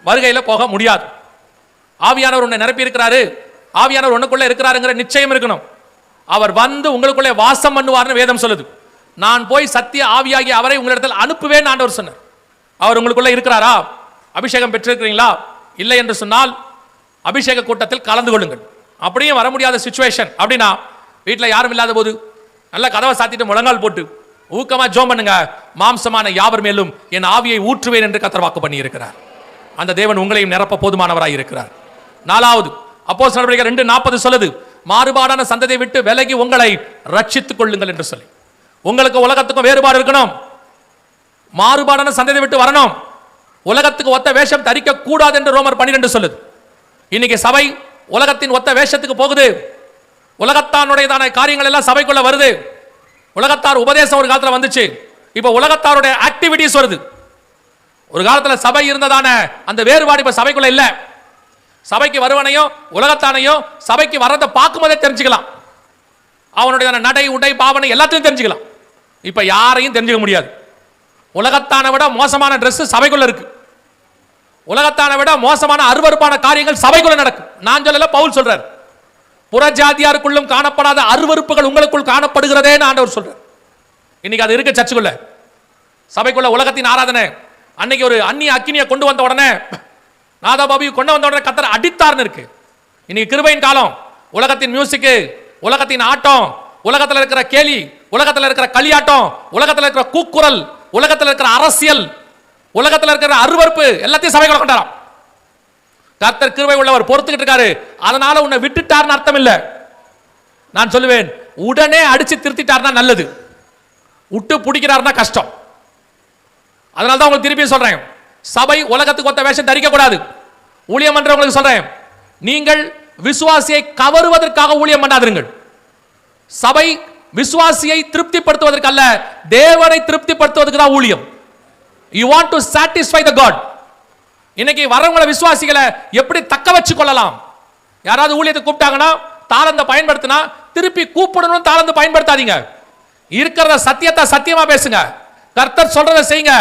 வருகையில போக முடியாது. ஆவியானவர் உன்னை நிரப்பி இருக்கிறாரு, ஆவியானவர் உனக்குள்ள இருக்கிறாருங்கிற நிச்சயம் இருக்கணும். அவர் வந்து உங்களுக்குள்ளே வாசம் பண்ணுவார்னு வேதம் சொல்லுது. நான் போய் சத்திய ஆவியாகிய அவரை உங்களிடத்தில் அனுப்புவேன் ஆண்டவர் சொன்னார். அவர் உங்களுக்குள்ள இருக்கிறாரா? அபிஷேகம் பெற்றிருக்கிறீங்களா? இல்லை என்று சொன்னால் அபிஷேக கூட்டத்தில் கலந்து கொள்ளுங்கள். அப்படியே வர முடியாத சிச்சுவேஷன் அப்படின்னா, வீட்டில் யாரும் இல்லாத போது நல்ல கதவை சாத்திட்டு முழங்கால் போட்டு ஊக்கமா ஜோம் பண்ணுங்க. மாம்சமான யாவர் மேலும் என் ஆவியை ஊற்றுவேன் என்று கர்த்தர் வாக்கு பண்ணி இருக்கிறார். அந்த தேவன் உங்களையும் நிரப்ப போதுமானவராய் இருக்கிறார். நாலாவது, அப்போஸ்தலர் நடவடிக்கைகள் 2:40 சொல்லுது, மாறுபாடான சந்ததியை விட்டு விலகி உங்களை ரட்சித்துக் கொள்ளுங்கள் என்று சொல்லி. உங்களுக்கு உலகத்துக்கும் வேறுபாடு இருக்கணும், மாறுபாடான சந்ததியை விட்டு வரணும். உலகத்துக்கு ஒத்த வேஷம் தரிக்க கூடாது என்று ரோமர் 12 சொல்லுது. இன்னைக்கு சபை உலகத்தின் ஒத்த வேஷத்துக்கு போகுது. உலகத்தானுடையதான காரியங்கள் எல்லாம் சபைக்குள்ள வருது. உலகத்தார் உபதேசம் ஒரு காலத்துல வந்துச்சு, இப்ப உலகத்தாருடைய ஆக்டிவிட்டிஸ் வருது. ஒரு காலத்துல சபை இருந்ததான அந்த வேறுபாடு இப்ப சபைக்குள்ள இல்ல. சபைக்கு வருவனையும் உலகத்தானையும் சபைக்கு வரதை பார்க்கும்போதே தெரிஞ்சுக்கலாம். அவனுடைய நடை உடை பாவனை எல்லாத்தையும் தெரிஞ்சுக்கலாம். இப்ப யாரையும் தெரிஞ்சுக்க முடியாது. உலகத்தானை விட மோசமான ட்ரெஸ் சபைக்குள்ள இருக்கு. உலகத்தானை விட மோசமான அருவருப்பான காரியங்கள் சபைக்குள்ள நடக்கும். நான் சொல்லல, பவுல் சொல்றார், புறஜாதியாருக்குள்ளும் காணப்படாத அருவருப்புகள் உங்களுக்குள் காணப்படுகிறதே ஆண்டவர் சொல்றார். இன்னைக்கு அது இருக்கு சர்ச்சுக்குள்ள. சபைக்குள்ள உலகத்தின் ஆராதனை. அன்னைக்கு ஒரு அந்நிய அக்கினியை கொண்டு வந்த உடனே, நாதாபாபி கொண்டு வந்த உடனே கர்த்தர் அடித்தார்னு இருக்கு. இன்னைக்கு கிருபையின் காலம். உலகத்தின் மியூசிக்கு, உலகத்தின் ஆட்டம், உலகத்தில் இருக்கிற கேலி, உலகத்தில் இருக்கிற களியாட்டம், உலகத்தில் இருக்கிற கூக்குரல், உலகத்தில் இருக்கிற அரசியல், உலகத்தில் இருக்கிற அருவருப்பு எல்லாத்தையும் சபைக்குள்ள கொண்டாராம். கர்த்தர் கிருபை உள்ளவர், பொறுத்துக்கிட்டு இருக்காரு. அதனால உன்னை விட்டுட்டார்னு அர்த்தம் இல்ல. நான் சொல்லுவேன், உடனே அடிச்சு திருத்திட்டார்னா நல்லது, விட்டு பிடிக்கிறார்னா கஷ்டம். அதனால தான் உங்களுக்கு திருப்பி சொல்றேன், சபை உலகத்துக்கு ஒத்த வேஷம் தரிக்க கூடாது. ஊழியம் பண்றவங்களுக்கு சொல்றேன், நீங்கள் விசுவாசியை கவருவதற்காக ஊழியம் பண்ணாதீர்கள். சபை விசுவாசியை திருப்திப்படுத்துவதற்கு அல்ல, தேவனை திருப்திப்படுத்துவதற்கு தான் ஊழியம். You want to satisfy the God. இன்னைக்கு வரவங்கள விசுவாசிகளை எப்படி தக்க வச்சு கொள்ளலாம், யாராவது ஊழியத்தை கூப்பிட்டாங்கன்னா தாளந்தை பயன்படுத்தினா திருப்பி கூப்பிடணும், தாளந்து பயன்படுத்தாதீங்க. இருக்கிறத சத்தியத்தை சத்தியமா பேசுங்க. கர்த்தர் சொல்றதை செய்யுங்க.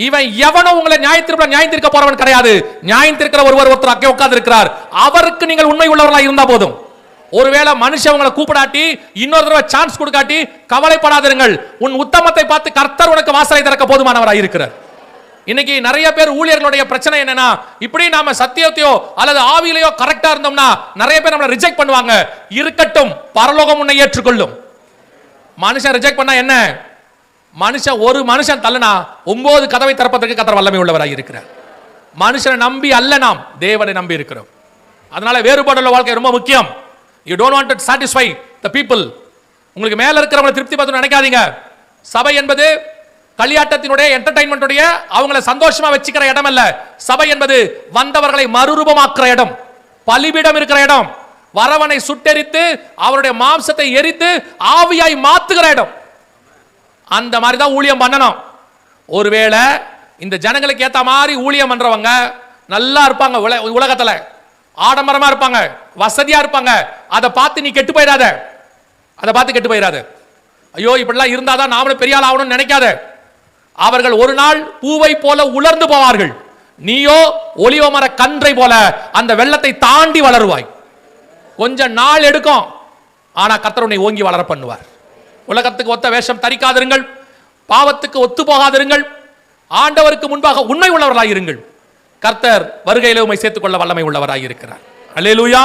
இவன் எவனோ உங்களை நியாயத்திருக்க போறவன் கிடையாது. நியாயத்திருக்கிற ஒருத்தர் அங்கே உட்கார்ந்து இருக்கிறார். அவருக்கு நீங்கள் உண்மை உள்ளவர்களா இருந்தா போதும். ஒருவேளை மனுஷன் உங்களை கூப்பிடாட்டி, இன்னொரு தடவை சான்ஸ் கொடுக்காட்டி கவலைப்படாதிருங்கள். உன் உத்தமத்தை பார்த்து கர்த்தர் உனக்கு வாசலை திறக்க போதுமானவராக இருக்கிறார். இன்னைக்கு நிறைய பேர் ஊழியர்களுடைய பிரச்சனை என்னன்னா, இப்படி நாம சத்தியத்தையோ அல்லது ஆவியிலையோ கரெக்டா இருந்தோம்னா நிறைய பேர் நம்மளை ரிஜெக்ட் பண்ணுவாங்க. இருக்கட்டும், பரலோகம் உன்னை ஏற்றுக்கொள்ளும். மனுஷன் ரிஜெக்ட் பண்ணா என்ன? ஒரு மனுஷன் தள்ளனா 9 கதவை திறப்பதற்கு கர்த்தர் வல்லமை உள்ளவராக இருக்கிறார். மனுஷனை நம்பி அல்ல, நாம் தேவனை நம்பி இருக்கிறோம். அதனால வேறுபாடுள்ள வாழ்க்கை ரொம்ப முக்கியம். You don't want to satisfy the people. உங்களுக்கு மேல இருக்கிறவங்களை திருப்தி படுத்தணும்னு நினைக்காதீங்க. சபை என்பது களியாட்டத்தினுடைய என்டர்டைன்மெண்ட்டுடைய அவங்களை சந்தோஷமா வச்சுக்கிற இடம் அல்ல. சபை என்பது வந்தவர்களை மறுரூபமாக்குற இடம், பலிபீடம் இருக்கிற இடம், வரவனை சுட்டெரித்து அவருடைய மாம்சத்தை எரித்து ஆவியாய் மாத்துகிற இடம். அந்த மாதிரி தான் ஊழியம் பண்ணணும். ஒருவேளை இந்த ஜனங்களுக்கு ஏத்த மாதிரி ஊழியம் பண்றவங்க நல்லா இருப்பாங்க, உலகத்துல ஆடம்பரமா இருப்பாங்க, வசதியா இருப்பாங்க, அதை பார்த்து நீ கெட்டு போயிடாத. அதை பார்த்து கெட்டு போயிடாத. ஐயோ இப்படிலாம் இருந்தாதான் நாமளும் பெரிய ஆள் ஆகணும்னு நினைக்காத. அவர்கள் ஒரு நாள் பூவை போல உலர்ந்து போவார்கள். நீயோ ஒலிவ மர கன்றை போல அந்த வெள்ளத்தை தாண்டி வளருவாய். கொஞ்ச நாள் எடுக்கும், ஆனா கர்த்தர் உன்னை ஓங்கி வளர பண்ணுவார். உலகத்துக்கு ஒத்த வேஷம் தரிக்காதிருங்கள், பாவத்துக்கு ஒத்து போகாதிருங்கள், ஆண்டவருக்கு முன்பாக உண்மை உள்ளவர்களாக இருங்கள். கர்த்தர் வருகையிலே உம்மை சேர்த்துக் கொள்ள வல்லமை உள்ளவராக இருக்கிறார். அல்லேலூயா.